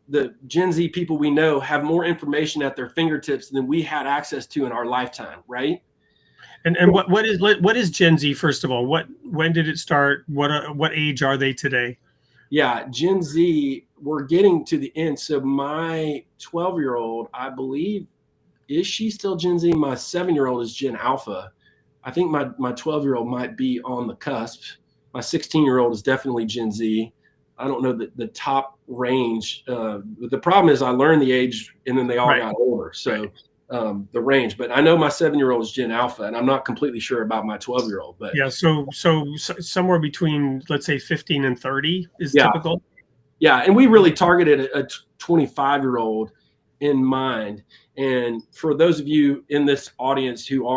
the Gen Z people we know have more information at their fingertips than we had access to in our lifetime, right? And what is Gen Z, first of all? When did it start? What age are they today? Yeah, Gen Z, we're getting to the end. So my 12-year-old, I believe, is she still Gen Z? My 7-year-old is Gen Alpha. I think my 12-year-old might be on the cusp. My 16-year-old is definitely Gen Z. I don't know the top range. The problem is I learned the age and then they all got older. So the range, but I know my 7-year-old is Gen Alpha, and I'm not completely sure about my 12-year-old. But yeah, so somewhere between, let's say, 15 and 30 is typical. Yeah, and we really targeted a 25-year-old in mind. And for those of you in this audience who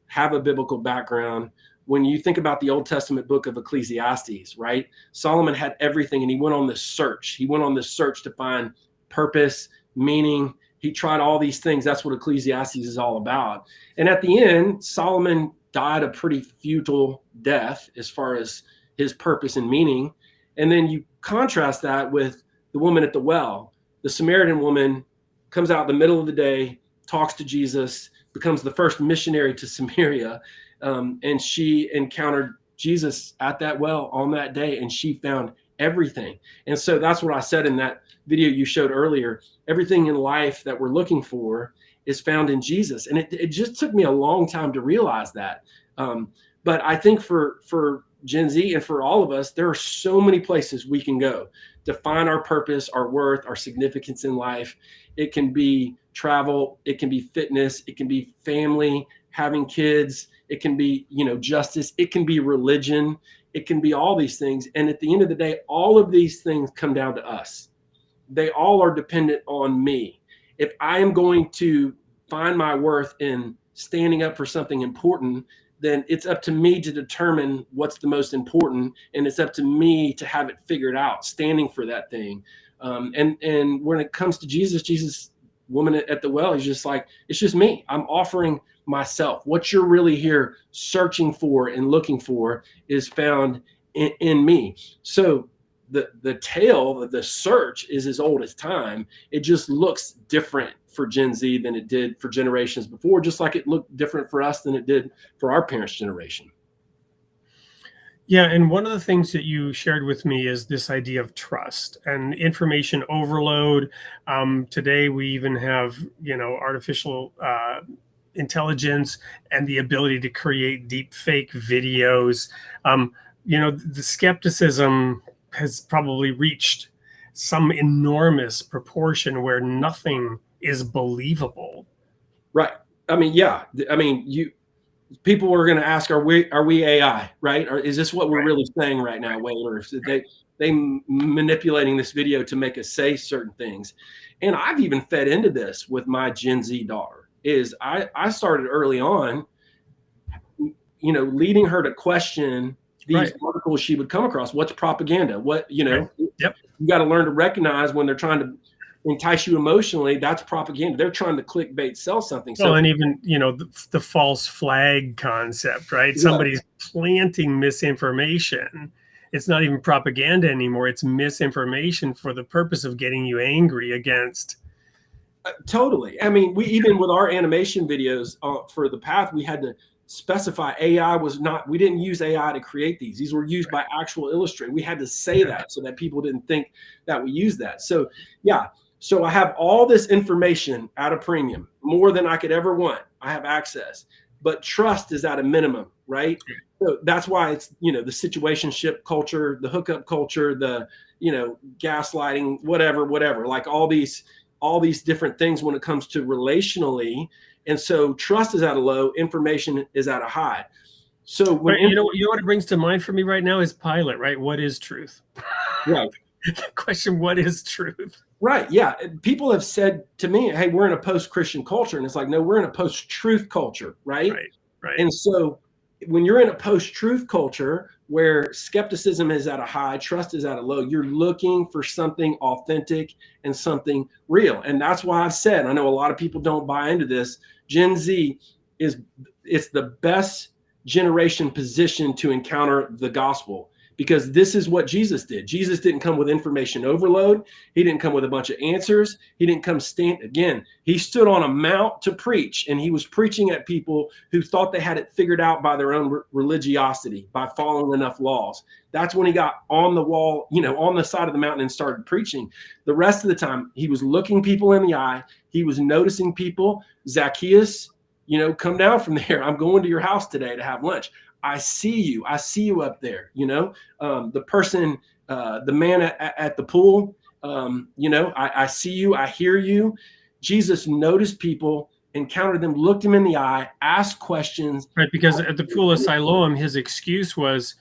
have a biblical background, when you think about the Old Testament book of Ecclesiastes, right? Solomon had everything, and he went on this search. He went on this search to find purpose, meaning. He tried all these things. That's what Ecclesiastes is all about. And at the end, Solomon died a pretty futile death as far as his purpose and meaning. And then you contrast that with the woman at the well. The Samaritan woman comes out in the middle of the day, talks to Jesus, becomes the first missionary to Samaria. And she encountered Jesus at that well on that day, and she found everything. And so that's what I said in that video you showed earlier. Everything in life that we're looking for is found in Jesus. And it just took me a long time to realize that. But I think for Gen Z and for all of us, there are so many places we can go define our purpose, our worth, our significance in life. It can be travel, it can be fitness, it can be family, having kids, it can be, justice, it can be religion, it can be all these things. And at the end of the day, all of these things come down to us. They all are dependent on me. If I am going to find my worth in standing up for something important, then it's up to me to determine what's the most important, and it's up to me to have it figured out, standing for that thing. And when it comes to Jesus, woman at the well, he's just like, it's just me. I'm offering myself. What you're really here searching for and looking for is found in me. So the tale, the search is as old as time. It just looks different for Gen Z than it did for generations before, just like it looked different for us than it did for our parents' generation. Yeah, and one of the things that you shared with me is this idea of trust and information overload. Today, we even have, artificial intelligence and the ability to create deep fake videos. The skepticism has probably reached some enormous proportion where nothing is believable. Right. I mean, yeah. I mean, people are going to ask, are we AI, right? Or is this what we're really saying right now, Wade? Or is they manipulating this video to make us say certain things? And I've even fed into this with my Gen Z daughter. Is I started early on, leading her to question these articles she would come across. What's propaganda? What, Yep. You got to learn to recognize when they're trying to entice you emotionally, that's propaganda. They're trying to clickbait, sell something. Well, and even, the false flag concept, right? Somebody's planting misinformation. It's not even propaganda anymore. It's misinformation for the purpose of getting you angry against. Totally. I mean, even with our animation videos for The Path, we had to specify we didn't use AI to create these. These were used by actual illustrators. We had to say that so that people didn't think that we used that. So, yeah. So I have all this information at a premium, more than I could ever want. I have access, but trust is at a minimum, right? So that's why it's, the situationship culture, the hookup culture, the, gaslighting, whatever, like all these different things when it comes to relationally. And so trust is at a low, information is at a high. So when you know what it brings to mind for me right now is Pilate, right? What is truth? Right. Question, what is truth? Right. Yeah. People have said to me, hey, we're in a post-Christian culture. And it's like, no, we're in a post-truth culture. Right. And so when you're in a post-truth culture where skepticism is at a high, trust is at a low, you're looking for something authentic and something real. And that's why I've said, I know a lot of people don't buy into this. Gen Z it's the best generation positioned to encounter the gospel, because this is what Jesus did. Jesus didn't come with information overload. He didn't come with a bunch of answers. He didn't come he stood on a mount to preach, and he was preaching at people who thought they had it figured out by their own religiosity, by following enough laws. That's when he got on the wall, on the side of the mountain and started preaching. The rest of the time, he was looking people in the eye. He was noticing people. Zacchaeus, come down from there. I'm going to your house today to have lunch. I see you up there, the person, the man at the pool, I see you, I hear you. Jesus noticed people, encountered them, looked them in the eye, asked questions. Right, because at the pool of Siloam, his excuse was,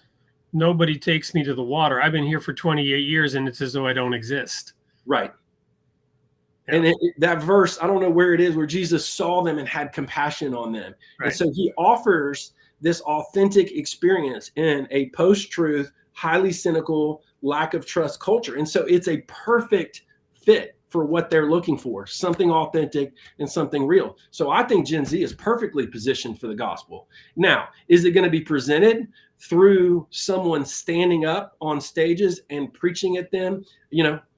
nobody takes me to the water. I've been here for 28 years and it's as though I don't exist. Right. Yeah. And that verse, I don't know where it is, where Jesus saw them and had compassion on them. Right. And so he offers this authentic experience in a post-truth, highly cynical, lack of trust culture. And so it's a perfect fit for what they're looking for, something authentic and something real. So I think Gen Z is perfectly positioned for the gospel. Now, is it going to be presented through someone standing up on stages and preaching at them?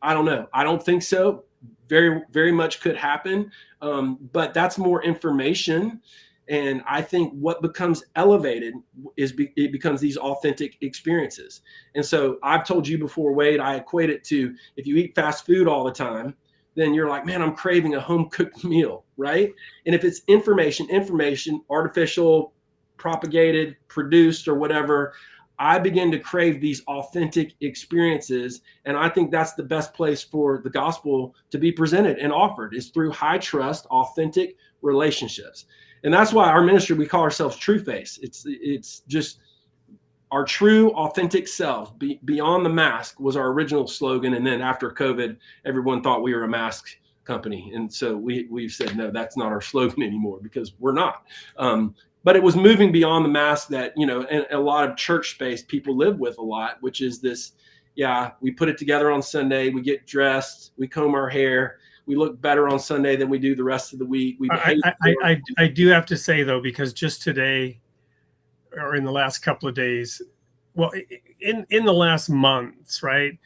I don't know. I don't think so. Very, very much could happen. But that's more information. And I think what becomes elevated it becomes these authentic experiences. And so I've told you before, Wade, I equate it to, if you eat fast food all the time, then you're like, man, I'm craving a home cooked meal, right? And if it's information, artificial, propagated, produced, or whatever, I begin to crave these authentic experiences. And I think that's the best place for the gospel to be presented and offered, is through high trust, authentic relationships. And that's why our ministry, we call ourselves True Face. It's just our true, authentic selves. Beyond the mask was our original slogan. And then after COVID, everyone thought we were a mask company. And so we've said, no, that's not our slogan anymore, because we're not. But it was moving beyond the mask that, and a lot of church space people live with a lot, which is this, we put it together on Sunday, we get dressed, we comb our hair, we look better on Sunday than we do the rest of the week. I do have to say, though, because just today, or in the last couple of days, well, in the last months, right,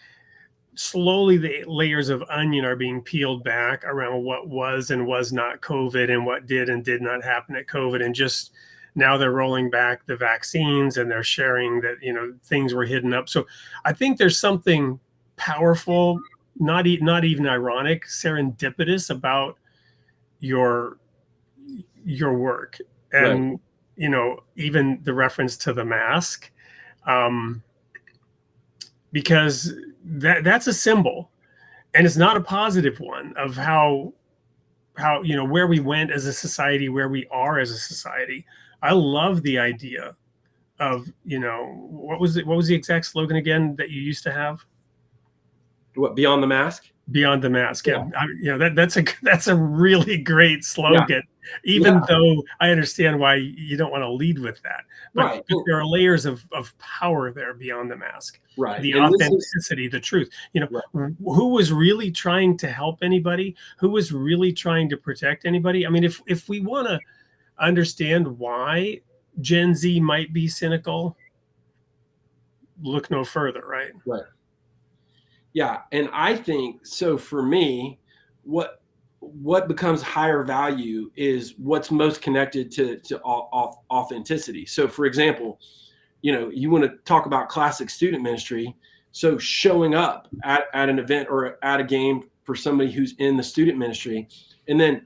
slowly the layers of onion are being peeled back around what was and was not COVID, and what did and did not happen at COVID. And just now they're rolling back the vaccines, and they're sharing that, things were hidden up. So I think there's something powerful, not even ironic, serendipitous about your work. And, right. Even the reference to the mask, because that's a symbol, and it's not a positive one, of how where we went as a society, where we are as a society. I love the idea of, what was the exact slogan again that you used to have? What, beyond the mask? Beyond the mask. Yeah. That's a really great slogan, even though I understand why you don't want to lead with that. But, right. But there are layers of power there beyond the mask. Right. The authenticity, the truth. Right. Who was really trying to help anybody? Who was really trying to protect anybody? I mean, if we want to understand why Gen Z might be cynical, look no further, right? Right. Yeah. And I think, so for me, what becomes higher value is what's most connected to authenticity. So for example, you want to talk about classic student ministry. So showing up at an event or at a game for somebody who's in the student ministry, and then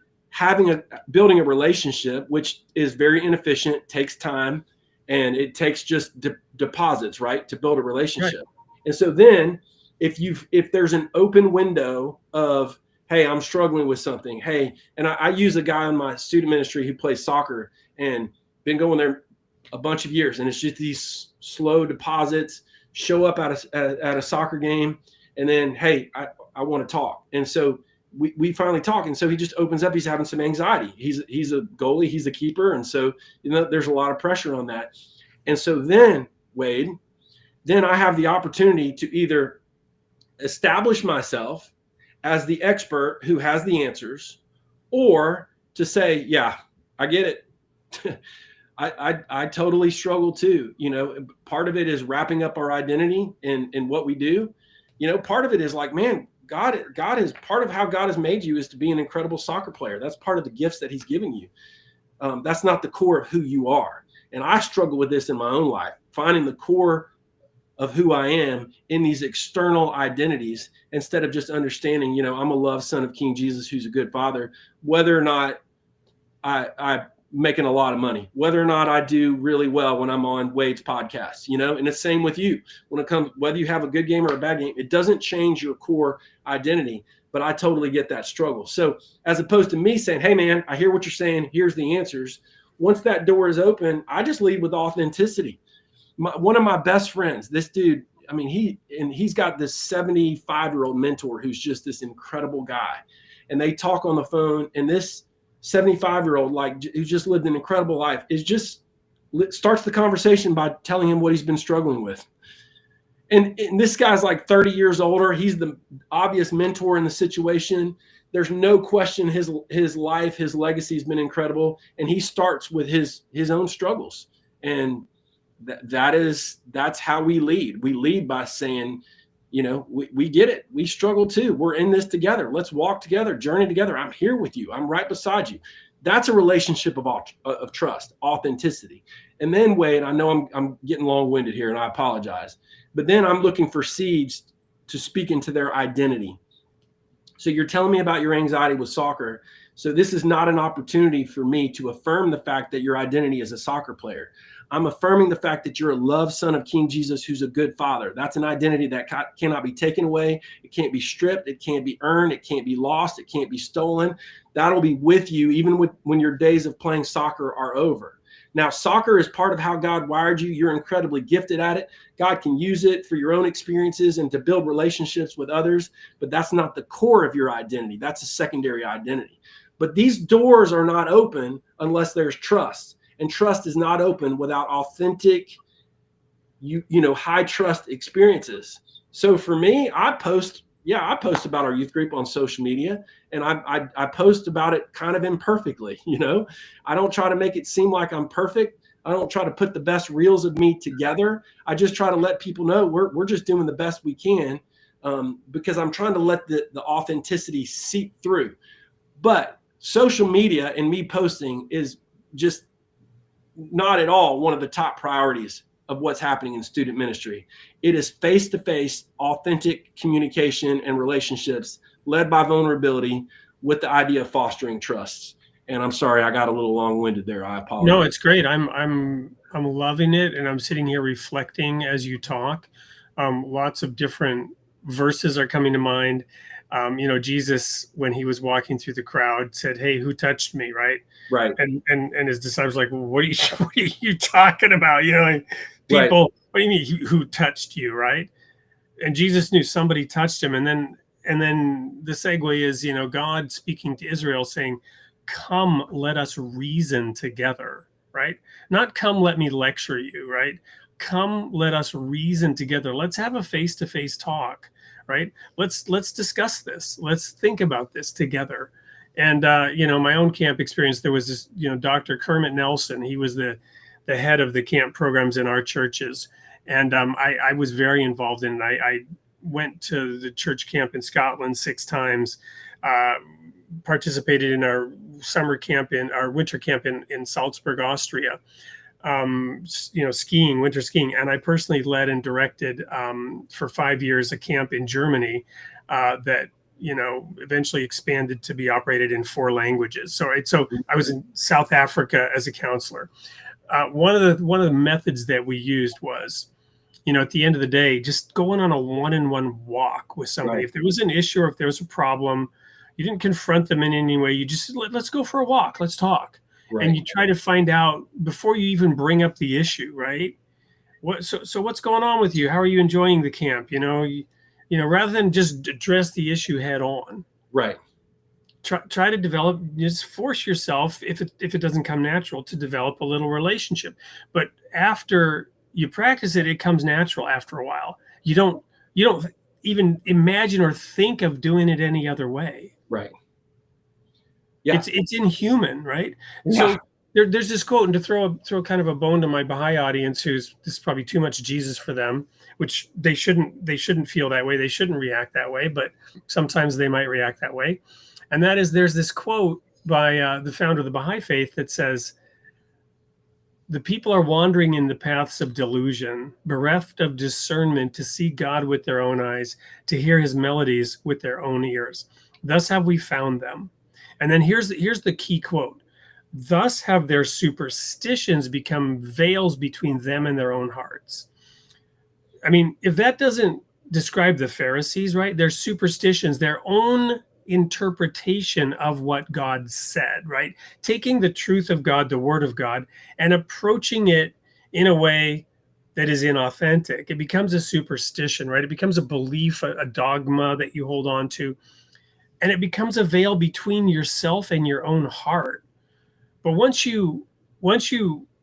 building a relationship, which is very inefficient, takes time, and it takes just deposits, right, to build a relationship. Right. And so then if there's an open window of, hey, I'm struggling with something. Hey, and I use a guy in my student ministry who plays soccer and been going there a bunch of years. And it's just these slow deposits, show up at a soccer game, and then, hey, I want to talk. And so we finally talk. And so he just opens up. He's having some anxiety. He's a goalie. He's a keeper. And so, there's a lot of pressure on that. And so then, Wade, I have the opportunity to either establish myself as the expert who has the answers, or to say, yeah, I get it. I totally struggle too. Part of it is wrapping up our identity in what we do. Part of it is like, man, God is part of how God has made you is to be an incredible soccer player. That's part of the gifts that he's giving you. That's not the core of who you are. And I struggle with this in my own life, finding the core of who I am in these external identities, instead of just understanding, I'm a loved son of King Jesus, who's a good father, whether or not I'm making a lot of money, whether or not I do really well when I'm on Wade's podcast, and it's same with you. When it comes, whether you have a good game or a bad game, it doesn't change your core identity, but I totally get that struggle. So as opposed to me saying, hey man, I hear what you're saying, here's the answers. Once that door is open, I just lead with authenticity. One of my best friends, this dude, he's got this 75-year-old mentor who's just this incredible guy. And they talk on the phone, and this 75-year-old, who just lived an incredible life, starts the conversation by telling him what he's been struggling with. And this guy's like 30 years older. He's the obvious mentor in the situation. There's no question his life, his legacy has been incredible. And he starts with his own struggles. And that's how we lead. We lead by saying, we get it. We struggle too. We're in this together. Let's walk together, journey together. I'm here with you. I'm right beside you. That's a relationship of trust, authenticity. And then, Wade, I know I'm getting long-winded here, and I apologize, but then I'm looking for seeds to speak into their identity. So you're telling me about your anxiety with soccer. So this is not an opportunity for me to affirm the fact that your identity is a soccer player. I'm affirming the fact that you're a loved son of King Jesus, who's a good father. That's an identity that cannot be taken away. It can't be stripped. It can't be earned. It can't be lost. It can't be stolen. That'll be with you even when your days of playing soccer are over. Now, soccer is part of how God wired you. You're incredibly gifted at it. God can use it for your own experiences and to build relationships with others, but that's not the core of your identity. That's a secondary identity. But these doors are not open unless there's trust. And trust is not open without authentic, high trust experiences. So for me, I post about our youth group on social media, and I post about it kind of imperfectly. I don't try to make it seem like I'm perfect. I don't try to put the best reels of me together. I just try to let people know we're just doing the best we can, because I'm trying to let the authenticity seep through. But social media and me posting is just not at all one of the top priorities of what's happening in student ministry. It is face-to-face, authentic communication and relationships led by vulnerability with the idea of fostering trust. And I'm sorry, I got a little long-winded there. I apologize. No, it's great. I'm loving it, and I'm sitting here reflecting as you talk. Lots of different verses are coming to mind. Jesus, when he was walking through the crowd, said, "Hey, who touched me?" Right. Right. And his disciples were like, well, what are you talking about? People, right. What do you mean who touched you? Right. And Jesus knew somebody touched him. And then the segue is, God speaking to Israel saying, come, let us reason together. Right. Not come, let me lecture you. Right. Come, let us reason together. Let's have a face-to-face talk. Right. Let's discuss this. Let's think about this together. And, my own camp experience, there was this, Dr. Kermit Nelson. He was the head of the camp programs in our churches. And I was very involved in it. I went to the church camp in Scotland 6 times, participated in our winter camp in Salzburg, Austria, skiing, winter skiing. And I personally led and directed for 5 years a camp in Germany that eventually expanded to be operated in 4 languages. So I was in South Africa as a counselor. One of the methods that we used was, at the end of the day, just going on a one-on-one walk with somebody. Right. If there was an issue or if there was a problem, you didn't confront them in any way. You just said, let's go for a walk. Let's talk. Right. And you try to find out before you even bring up the issue, right? So what's going on with you? How are you enjoying the camp? Rather than just address the issue head on. Right. Try to develop, just force yourself, if it doesn't come natural, to develop a little relationship. But after you practice it, it comes natural after a while. You don't even imagine or think of doing it any other way. Right. Yeah. It's inhuman, right? Yeah. So there's this quote, and to throw kind of a bone to my Baha'i audience, this is probably too much Jesus for them, which they shouldn't feel that way. They shouldn't react that way, but sometimes they might react that way. And that is, there's this quote by the founder of the Baha'i faith that says, the people are wandering in the paths of delusion, bereft of discernment to see God with their own eyes, to hear his melodies with their own ears. Thus have we found them. And then here's the key quote. Thus have their superstitions become veils between them and their own hearts. I mean, if that doesn't describe the Pharisees, right? Their superstitions, their own interpretation of what God said, right? Taking the truth of God, the word of God, and approaching it in a way that is inauthentic. It becomes a superstition, right? It becomes a belief, a dogma that you hold on to, and it becomes a veil between yourself and your own heart. But once you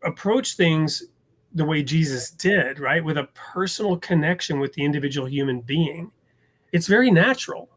approach things the way Jesus did, right, with a personal connection with the individual human being, it's very natural.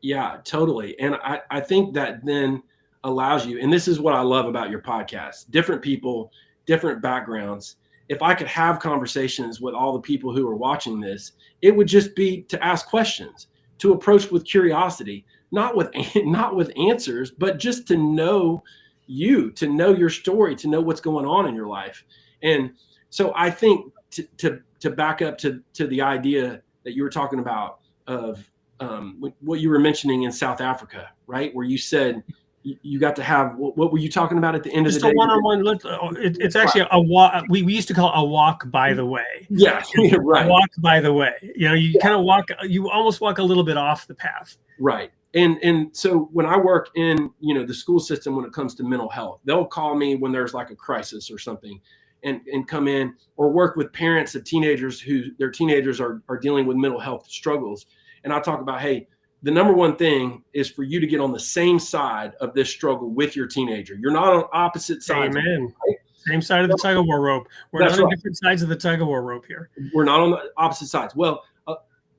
Yeah, totally. And I think that then allows you, and this is what I love about your podcast, different people, different backgrounds. If I could have conversations with all the people who are watching this, it would just be to ask questions, to approach with curiosity, not with answers, but just to know you, to know your story, to know what's going on in your life. And so I think to back up to the idea that you were talking about of what you were mentioning in South Africa, right? Where you said you got to have, what were you talking about at the end of the day? Just a one-on-one. It's actually a walk. We used to call it a walk by the way. Yeah, right. A walk by the way. You kind of walk. You almost walk a little bit off the path. Right. And so when I work in, the school system, when it comes to mental health, they'll call me when there's like a crisis or something and come in, or work with parents of teenagers who their teenagers are dealing with mental health struggles. And I talk about, hey, the number one thing is for you to get on the same side of this struggle with your teenager. You're not on opposite sides. Amen. Right? Same side of the tug of war rope. We're not on different sides of the tug of war rope here. We're not on the opposite sides. Well,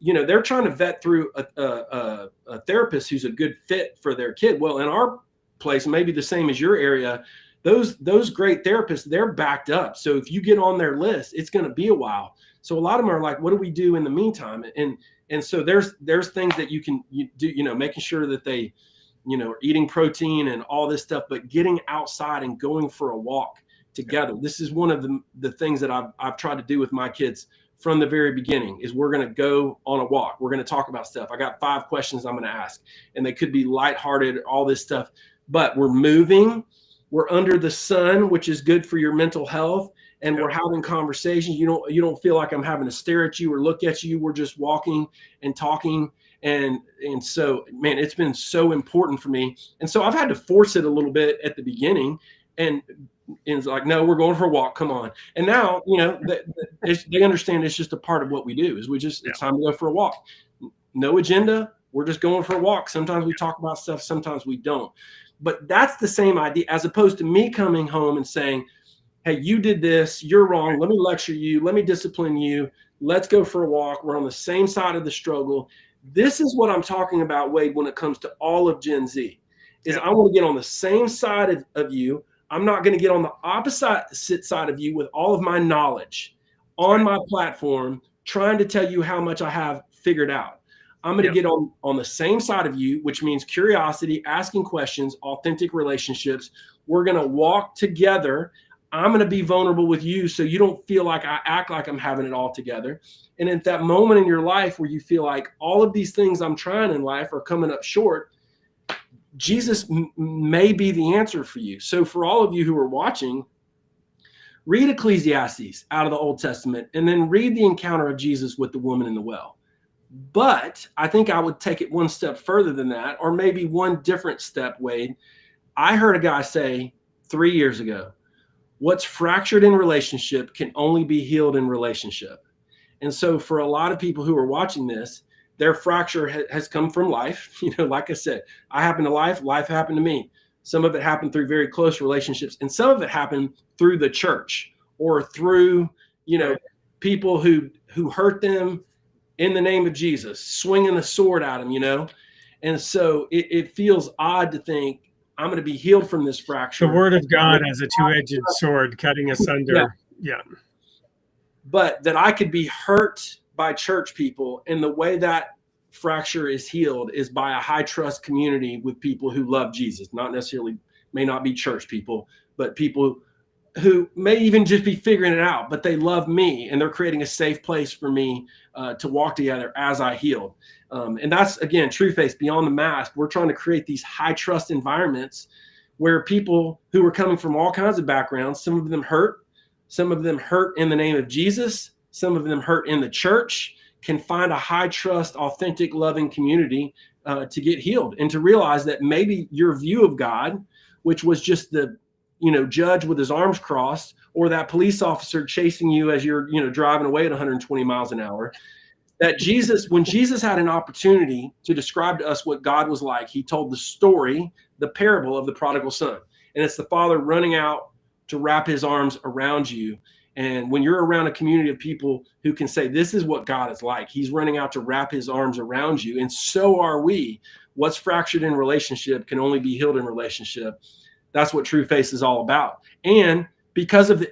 they're trying to vet through a therapist who's a good fit for their kid. Well, in our place, maybe the same as your area, those great therapists, they're backed up. So if you get on their list, it's going to be a while. So a lot of them are like, what do we do in the meantime? And so there's things that you do, making sure that they, are eating protein and all this stuff, but getting outside and going for a walk together. This is one of the things that I've tried to do with my kids from the very beginning. Is we're going to go on a walk. We're going to talk about stuff. I got 5 questions I'm going to ask, and they could be lighthearted, all this stuff, but we're moving. We're under the sun, which is good for your mental health. And we're having conversations. You don't feel like I'm having to stare at you or look at you. We're just walking and talking. And so, man, it's been so important for me. And so I've had to force it a little bit at the beginning. And it's like, no, we're going for a walk. Come on. And now, they understand it's just a part of what we do. It's time to go for a walk. No agenda. We're just going for a walk. Sometimes we talk about stuff. Sometimes we don't. But that's the same idea, as opposed to me coming home and saying, hey, you did this, you're wrong. Let me lecture you. Let me discipline you. Let's go for a walk. We're on the same side of the struggle. This is what I'm talking about, Wade, when it comes to all of Gen Z, is I want to get on the same side of you. I'm not going to get on the opposite side of you with all of my knowledge on my platform, trying to tell you how much I have figured out. I'm going to get on the same side of you, which means curiosity, asking questions, authentic relationships. We're going to walk together. I'm going to be vulnerable with you so you don't feel like I act like I'm having it all together. And at that moment in your life where you feel like all of these things I'm trying in life are coming up short, Jesus may be the answer for you. So for all of you who are watching, read Ecclesiastes out of the Old Testament and then read the encounter of Jesus with the woman in the well. But I think I would take it one step further than that, or maybe one different step, Wade. I heard a guy say 3 years ago, what's fractured in relationship can only be healed in relationship. And so for a lot of people who are watching this, their fracture has come from life. Like I said, I happened to life happened to me. Some of it happened through very close relationships, and some of it happened through the church or through, people who hurt them in the name of Jesus, swinging a sword at them, And so it feels odd to think, I'm going to be healed from this fracture. The word of God as a two-edged sword cutting asunder. Yeah. But that I could be hurt by church people, and the way that fracture is healed is by a high trust community with people who love Jesus, not necessarily, may not be church people, but people who may even just be figuring it out, but they love me and they're creating a safe place for me to walk together as I heal. And that's, again, True Faith Beyond the Mask. We're trying to create these high trust environments where people who are coming from all kinds of backgrounds, some of them hurt in the name of Jesus, some of them hurt in the church, can find a high trust, authentic, loving community to get healed, and to realize that maybe your view of God, which was just the judge with his arms crossed, or that police officer chasing you as you're driving away at 120 miles an hour, that when Jesus had an opportunity to describe to us what God was like, he told the story, the parable of the prodigal son. And it's the father running out to wrap his arms around you. And when you're around a community of people who can say, this is what God is like, he's running out to wrap his arms around you. And so are we. What's fractured in relationship can only be healed in relationship. That's what True Faith is all about. And because of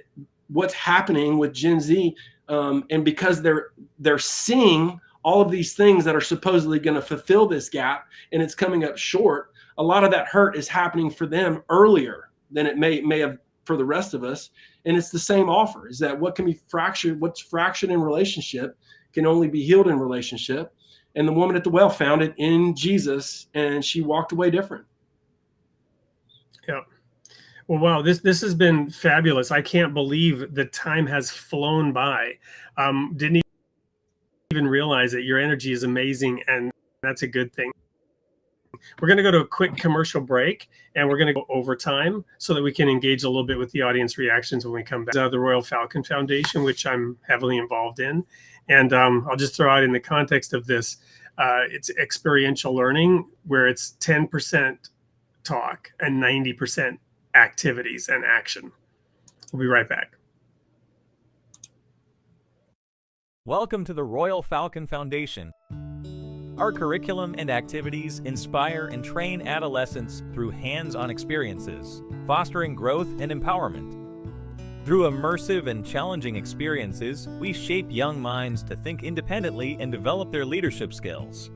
what's happening with Gen Z, and because they're seeing all of these things that are supposedly going to fulfill this gap, and it's coming up short, a lot of that hurt is happening for them earlier than it may have for the rest of us. And it's the same offer, is that what's fractured in relationship can only be healed in relationship. And the woman at the well found it in Jesus, and she walked away different. Yeah. Well, wow, this has been fabulous. I can't believe the time has flown by. Didn't even realize that your energy is amazing, and that's a good thing. We're going to go to a quick commercial break, and we're going to go overtime so that we can engage a little bit with the audience reactions when we come back. The Royal Falcon Foundation, which I'm heavily involved in. And I'll just throw out in the context of this, it's experiential learning where it's 10% talk and 90% activities and action. We'll be right back. Welcome to the Royal Falcon Foundation. Our curriculum and activities inspire and train adolescents through hands-on experiences, fostering growth and empowerment. Through immersive and challenging experiences, we shape young minds to think independently and develop their leadership skills.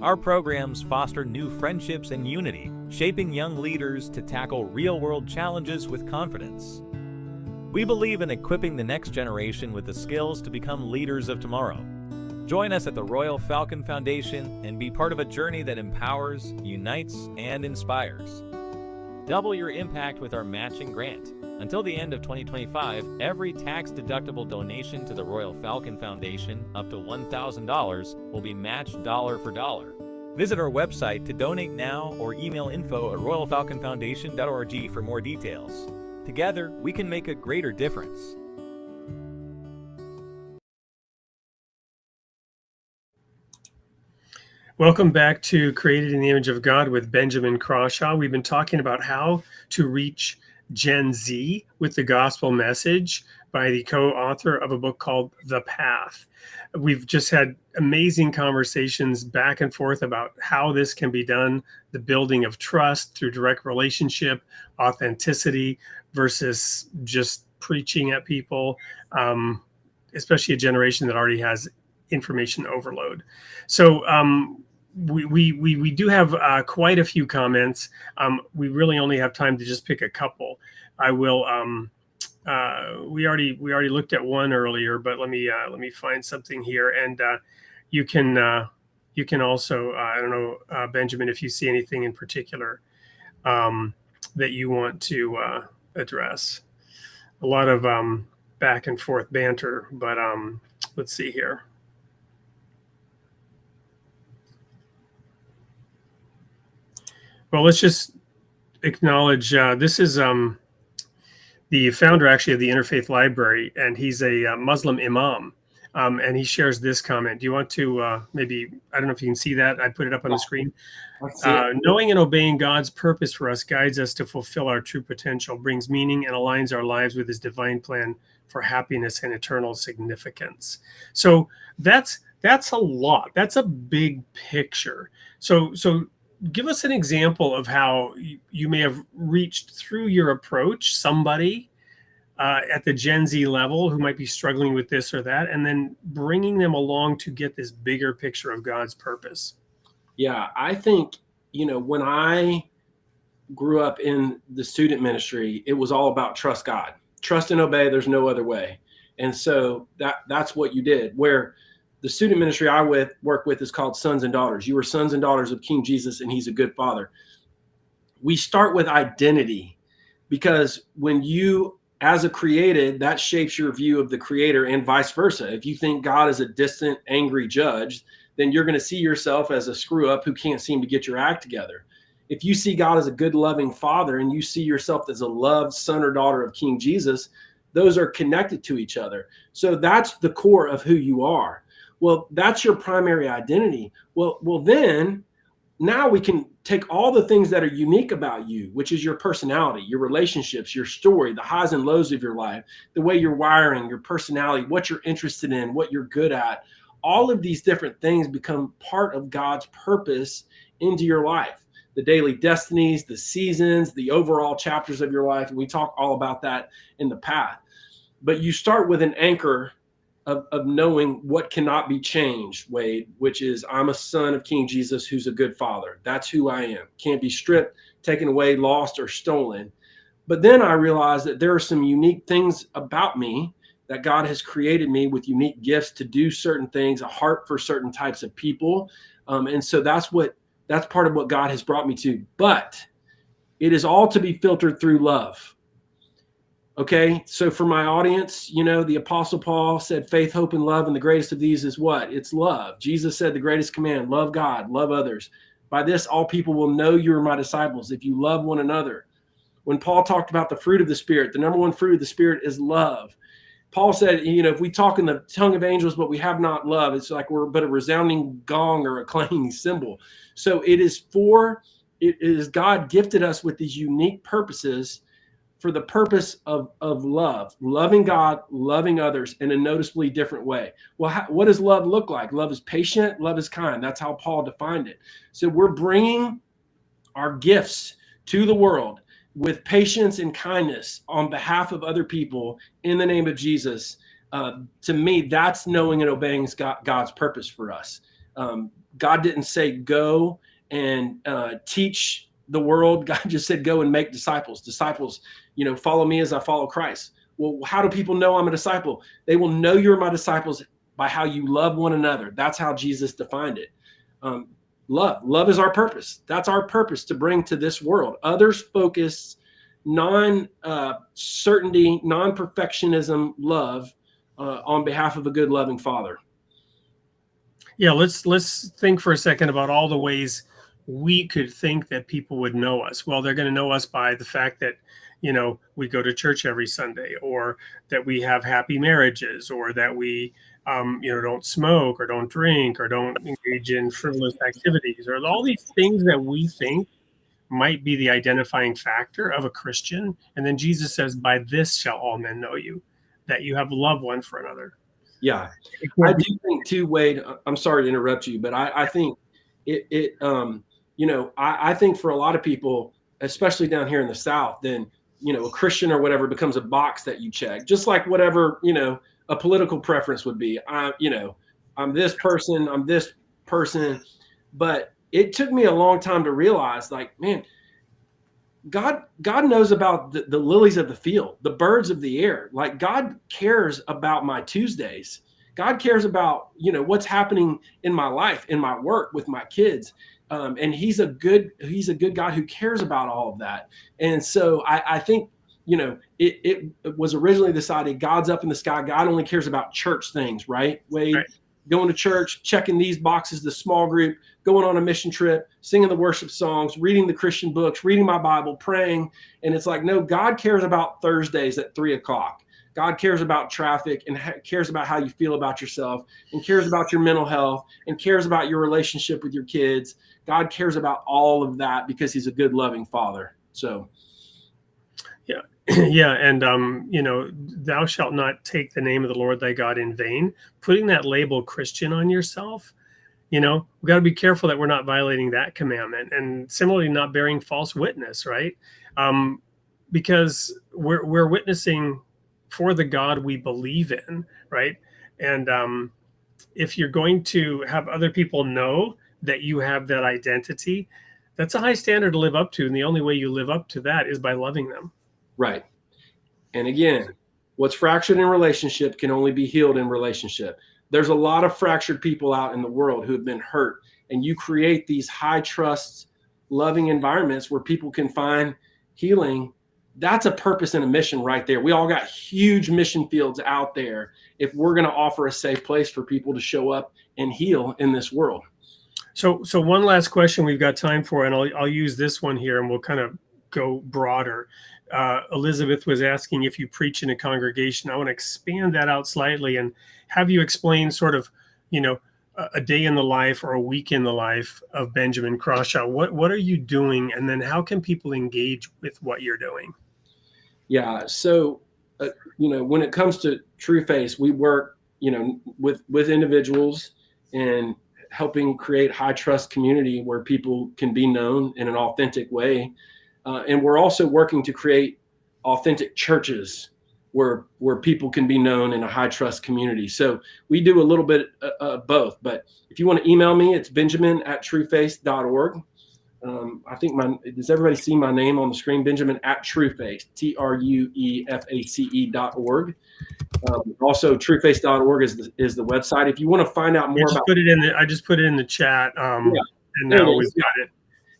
Our programs foster new friendships and unity, shaping young leaders to tackle real-world challenges with confidence. We believe in equipping the next generation with the skills to become leaders of tomorrow. Join us at the Royal Falcon Foundation and be part of a journey that empowers, unites, and inspires. Double your impact with our matching grant. Until the end of 2025, every tax-deductible donation to the Royal Falcon Foundation, up to $1,000, will be matched dollar for dollar. Visit our website to donate now or email info@royalfalconfoundation.org for more details. Together, we can make a greater difference. Welcome back to Created in the Image of God with Benjamin Crawshaw. We've been talking about how to reach Gen Z with the gospel message by the co-author of a book called The Path. We've just had amazing conversations back and forth about how this can be done, the building of trust through direct relationship, authenticity versus just preaching at people, especially a generation that already has information overload. So we do have quite a few comments. We really only have time to just pick a couple. I will. We already looked at one earlier, but let me find something here, and you can also I don't know, Benjamin, if you see anything in particular that you want to address. A lot of back and forth banter, but let's see here. Well, let's just acknowledge this is the founder actually of the Interfaith Library, and he's a Muslim imam, and he shares this comment. Do you want to maybe, I don't know if you can see that. I put it up on the screen. Knowing and obeying God's purpose for us guides us to fulfill our true potential, brings meaning, and aligns our lives with his divine plan for happiness and eternal significance. So that's a lot. That's a big picture. So give us an example of how you may have reached through your approach somebody at the Gen Z level who might be struggling with this or that, and then bringing them along to get this bigger picture of God's purpose. Yeah, I think, when I grew up in the student ministry, it was all about trust God, trust and obey. There's no other way. And so that's what you did. Where the student ministry I work with is called Sons and Daughters. You are sons and daughters of King Jesus, and he's a good father. We start with identity, because when you, as a created, that shapes your view of the creator, and vice versa. If you think God is a distant, angry judge, then you're going to see yourself as a screw up who can't seem to get your act together. If you see God as a good, loving father, and you see yourself as a loved son or daughter of King Jesus, those are connected to each other. So that's the core of who you are. Well, that's your primary identity. Well, then now we can take all the things that are unique about you, which is your personality, your relationships, your story, the highs and lows of your life, the way you're wiring, your personality, what you're interested in, what you're good at. All of these different things become part of God's purpose into your life. The daily destinies, the seasons, the overall chapters of your life. And we talk all about that in The Path. But you start with an anchor of knowing what cannot be changed, Wade, which is I'm a son of King Jesus who's a good father. That's who I am. Can't be stripped, taken away, lost, or stolen. But then I realized that there are some unique things about me that God has created me with unique gifts to do certain things, a heart for certain types of people. And so that's part of what God has brought me to. But it is all to be filtered through love. Okay, so for my audience, the Apostle Paul said faith, hope, and love, and the greatest of these is what? It's love. Jesus said the greatest command, love God, love others. By this, all people will know you are my disciples if you love one another. When Paul talked about the fruit of the Spirit, the number one fruit of the Spirit is love. Paul said, if we talk in the tongue of angels, but we have not love, it's like we're but a resounding gong or a clanging cymbal. So it is God gifted us with these unique purposes for the purpose of love, loving God, loving others in a noticeably different way. Well, what does love look like? Love is patient, love is kind. That's how Paul defined it. So we're bringing our gifts to the world with patience and kindness on behalf of other people in the name of Jesus. To me, that's knowing and obeying God's purpose for us. God didn't say go and teach the world. God just said go and make disciples. Disciples, follow me as I follow Christ. Well, how do people know I'm a disciple? They will know you're my disciples by how you love one another. That's how Jesus defined it. Love is our purpose. That's our purpose to bring to this world. Others focus, non-certainty, non-perfectionism love on behalf of a good, loving Father. Yeah, let's think for a second about all the ways we could think that people would know us. Well, they're going to know us by the fact that, we go to church every Sunday, or that we have happy marriages, or that we, don't smoke or don't drink or don't engage in frivolous activities, or all these things that we think might be the identifying factor of a Christian. And then Jesus says, by this shall all men know you, that you have love one for another. Yeah. I do think too, Wade, I'm sorry to interrupt you, but I think I think for a lot of people, especially down here in the South, then, a Christian or whatever becomes a box that you check, just like whatever, a political preference would be. I'm this person, but it took me a long time to realize, like, man, God knows about the lilies of the field, the birds of the air. Like, God cares about my Tuesdays. God cares about, what's happening in my life, in my work, with my kids. And he's a good God who cares about all of that. And so I think, it was originally decided God's up in the sky. God only cares about church things, right? Wade, right. Going to church, checking these boxes, the small group, going on a mission trip, singing the worship songs, reading the Christian books, reading my Bible, praying. And it's like, no, God cares about Thursdays at 3:00. God cares about traffic and cares about how you feel about yourself, and cares about your mental health, and cares about your relationship with your kids. God cares about all of that because he's a good, loving Father. So. Yeah. Yeah. And, thou shalt not take the name of the Lord thy God in vain. Putting that label Christian on yourself, we've got to be careful that we're not violating that commandment, and similarly not bearing false witness, right? Because we're witnessing for the God we believe in, right? And if you're going to have other people know that you have that identity, that's a high standard to live up to. And the only way you live up to that is by loving them. Right. And again, what's fractured in relationship can only be healed in relationship. There's a lot of fractured people out in the world who have been hurt, and you create these high trust, loving environments where people can find healing. That's a purpose and a mission right there. We all got huge mission fields out there if we're going to offer a safe place for people to show up and heal in this world. So one last question we've got time for, and I'll use this one here, and we'll kind of go broader. Elizabeth was asking if you preach in a congregation. I want to expand that out slightly and have you explain sort of, a day in the life or a week in the life of Benjamin Crawshaw. What are you doing? And then how can people engage with what you're doing? Yeah. So, when it comes to True Face, we work, with individuals and helping create high trust community where people can be known in an authentic way. And we're also working to create authentic churches where people can be known in a high trust community. So we do a little bit of both. But if you want to email me, it's benjamin@trueface.org. I think does everybody see my name on the screen? Benjamin at Trueface, TRUEFACE.org. Also, trueface.org is the website. If you want to find out more about it, I just put it in the chat. And now we've got it.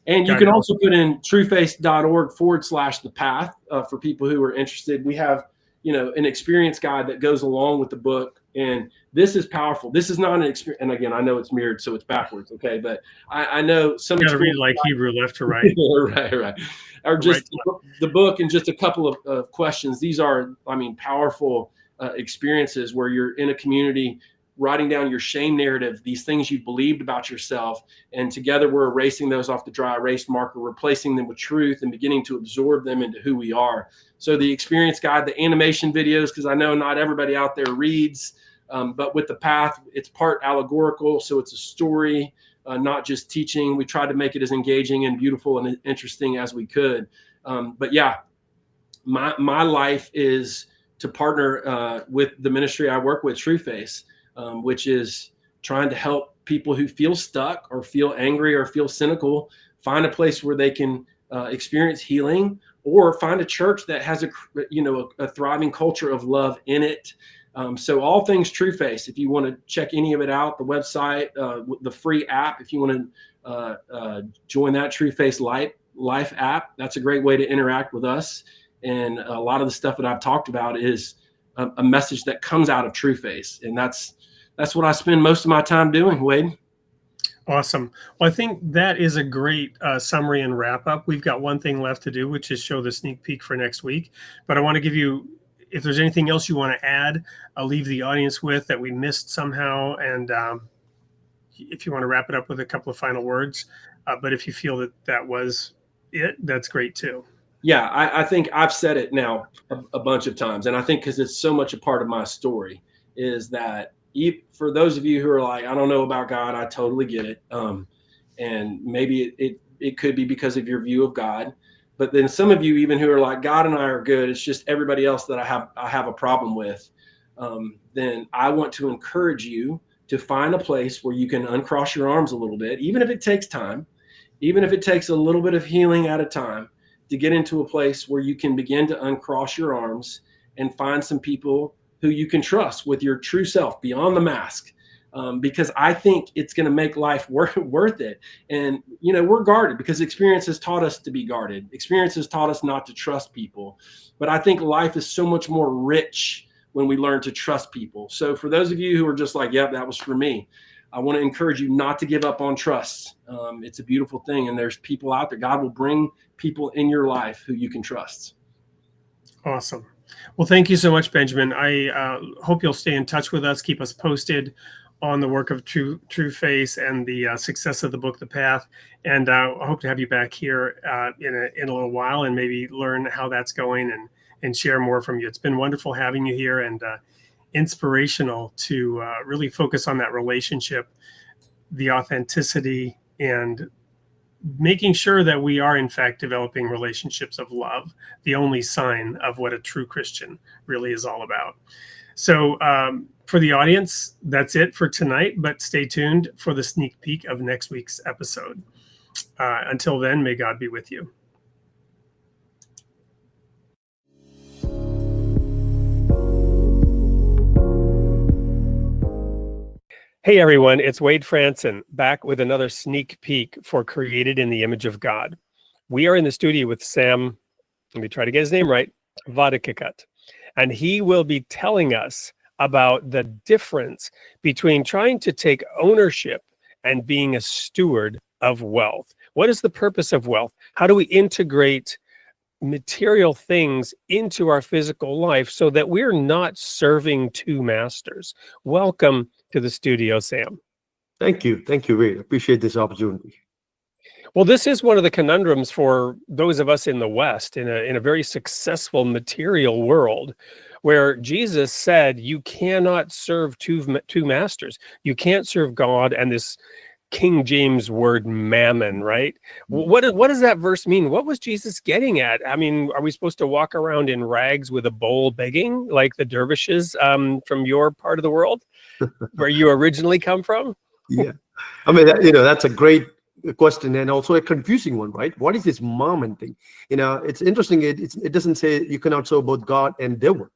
And you can also put in trueface.org/the path for people who are interested. We have, an experience guide that goes along with the book. And this is powerful. This is not an experience. And again, I know it's mirrored, so it's backwards. Okay. But I know some. You got to read like Hebrew left to right. right. Or just the book and just a couple of questions. These are, powerful experiences where you're in a community writing down your shame narrative, these things you believed about yourself. And together we're erasing those off the dry erase marker, replacing them with truth and beginning to absorb them into who we are. So the experience guide, the animation videos, because I know not everybody out there reads, but with the path, it's part allegorical. So it's a story, not just teaching. We tried to make it as engaging and beautiful and interesting as we could. But yeah, my life is to partner with the ministry I work with, Trueface, which is trying to help people who feel stuck or feel angry or feel cynical find a place where they can experience healing, or find a church that has a thriving culture of love in it. So all things Trueface. If you want to check any of it out, the website, the free app, if you want to join that Trueface Life app, that's a great way to interact with us. And a lot of the stuff that I've talked about is a message that comes out of Trueface, and that's what I spend most of my time doing, Wade. Awesome. Well, I think that is a great summary and wrap up. We've got one thing left to do, which is show the sneak peek for next week. But I want to give you, if there's anything else you want to add, I'll leave the audience with that we missed somehow. And if you want to wrap it up with a couple of final words, but if you feel that was it, that's great too. Yeah, I think I've said it now a bunch of times. And I think because it's so much a part of my story, is that for those of you who are like, I don't know about God, I totally get it. And maybe it could be because of your view of God. But then some of you even who are like, God and I are good, it's just everybody else that I have a problem with. Then I want to encourage you to find a place where you can uncross your arms a little bit, even if it takes time, even if it takes a little bit of healing at a time, to get into a place where you can begin to uncross your arms and find some people who you can trust with your true self beyond the mask. Because I think it's going to make life worth it. And, we're guarded because experience has taught us to be guarded. Experience has taught us not to trust people. But I think life is so much more rich when we learn to trust people. So for those of you who are just like, yep, that was for me, I want to encourage you not to give up on trust. It's a beautiful thing. And there's people out there. God will bring people in your life who you can trust. Awesome. Well, thank you so much, Benjamin. I hope you'll stay in touch with us, keep us posted on the work of Trueface and the success of the book, The Path. And I hope to have you back here in a little while and maybe learn how that's going and share more from you. It's been wonderful having you here and inspirational to really focus on that relationship, the authenticity, and making sure that we are in fact developing relationships of love, the only sign of what a true Christian really is all about. So for the audience, that's it for tonight, but stay tuned for the sneak peek of next week's episode. Until then, may God be with you. Hey everyone, it's Wade Franson back with another sneak peek for Created in the Image of God. We are in the studio with Sam, let me try to get his name right, Vadakikut, and he will be telling us about the difference between trying to take ownership and being a steward of wealth. What is the purpose of wealth? How do we integrate material things into our physical life so that we're not serving two masters? Welcome to the studio, Sam. Thank you, Ray. Appreciate this opportunity. Well, this is one of the conundrums for those of us in the West, in a very successful material world, where Jesus said you cannot serve two masters. You can't serve God and this King James word mammon, right? What does that verse mean? What was Jesus getting at? I mean, are we supposed to walk around in rags with a bowl begging like the dervishes from your part of the world, where you originally come from? Yeah, I mean, that's a great question, and also a confusing one, right? What is this mammon thing? It's interesting. It doesn't say you cannot serve both God and devil.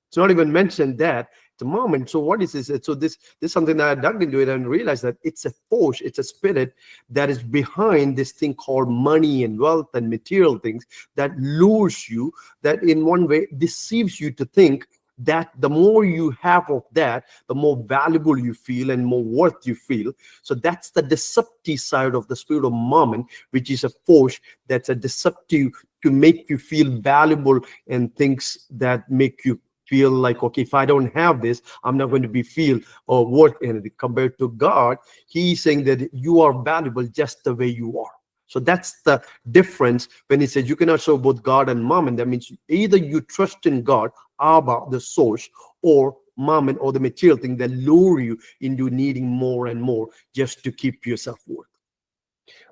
It's not even mentioned that the mammon. So what is this? So this is something that I dug into it and realized that it's a force, it's a spirit that is behind this thing called money and wealth and material things that lures you, that in one way deceives you to think that the more you have of that, the more valuable you feel and more worth you feel. So that's the deceptive side of the spirit of mammon, which is a force that's a deceptive to make you feel valuable and things that make you feel like, okay, if I don't have this, I'm not going to be feel or worth anything. Compared to God, he's saying that you are valuable just the way you are. So that's the difference when he says you cannot serve both God and mammon. That means either you trust in God, Abba, the source, or mammon, or the material thing that lure you into needing more and more just to keep yourself worth.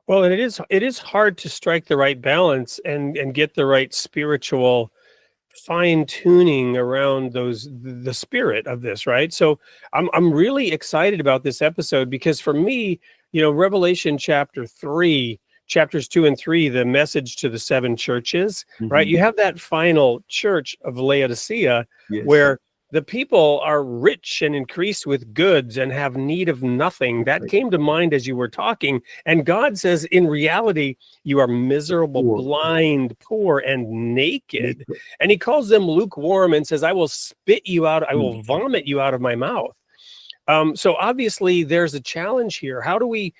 Well, and it is hard to strike the right balance and get the right spiritual fine tuning around the spirit of this, right? So I'm really excited about this episode because for me, Revelation chapter 3, chapters 2 and 3, the message to the 7 churches, right? You have that final church of Laodicea, Yes. where the people are rich and increased with goods and have need of nothing. That Right. came to mind as you were talking. And God says, in reality, you are miserable, Poor. blind, poor, and naked. And he calls them lukewarm and says, I will spit you out. I will vomit you out of my mouth. So obviously there's a challenge here. How do we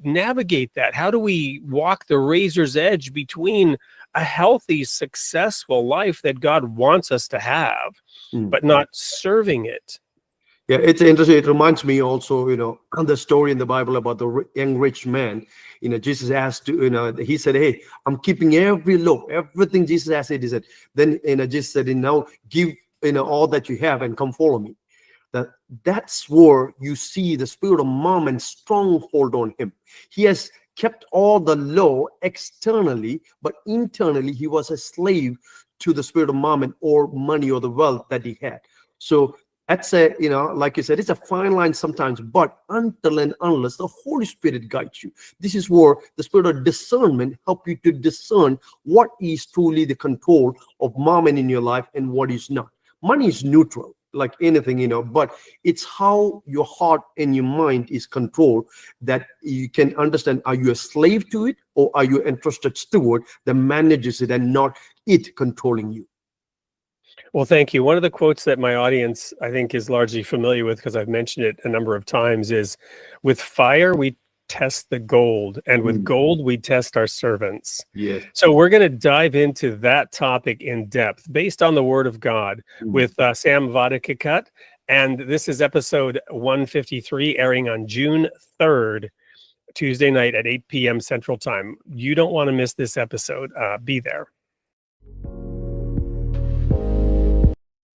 navigate that? How do we walk the razor's edge between a healthy, successful life that God wants us to have, but not serving it? Yeah, it's interesting. It reminds me also, the story in the Bible about the young rich man. Jesus asked, he said, hey, I'm keeping every law, everything Jesus asked, he said. Then, Jesus said, now give, all that you have and come follow me. That's where you see the spirit of mammon stronghold on him. He has kept all the law externally, but internally he was a slave to the spirit of mammon or money or the wealth that he had. So that's like you said, it's a fine line sometimes, but until and unless the Holy Spirit guides you, this is where the spirit of discernment help you to discern what is truly the control of mammon in your life and what is not. Money is neutral, like anything, but it's how your heart and your mind is controlled that you can understand, are you a slave to it, or are you an entrusted steward that manages it and not it controlling you? Well, thank you. One of the quotes that my audience, I think, is largely familiar with, because I've mentioned it a number of times, is, with fire, we test the gold, and with gold, we test our servants. Yes. So we're going to dive into that topic in depth based on the Word of God with Sam Vadakekut. And this is episode 153, airing on June 3rd, Tuesday night at 8 p.m. Central Time. You don't want to miss this episode. Be there.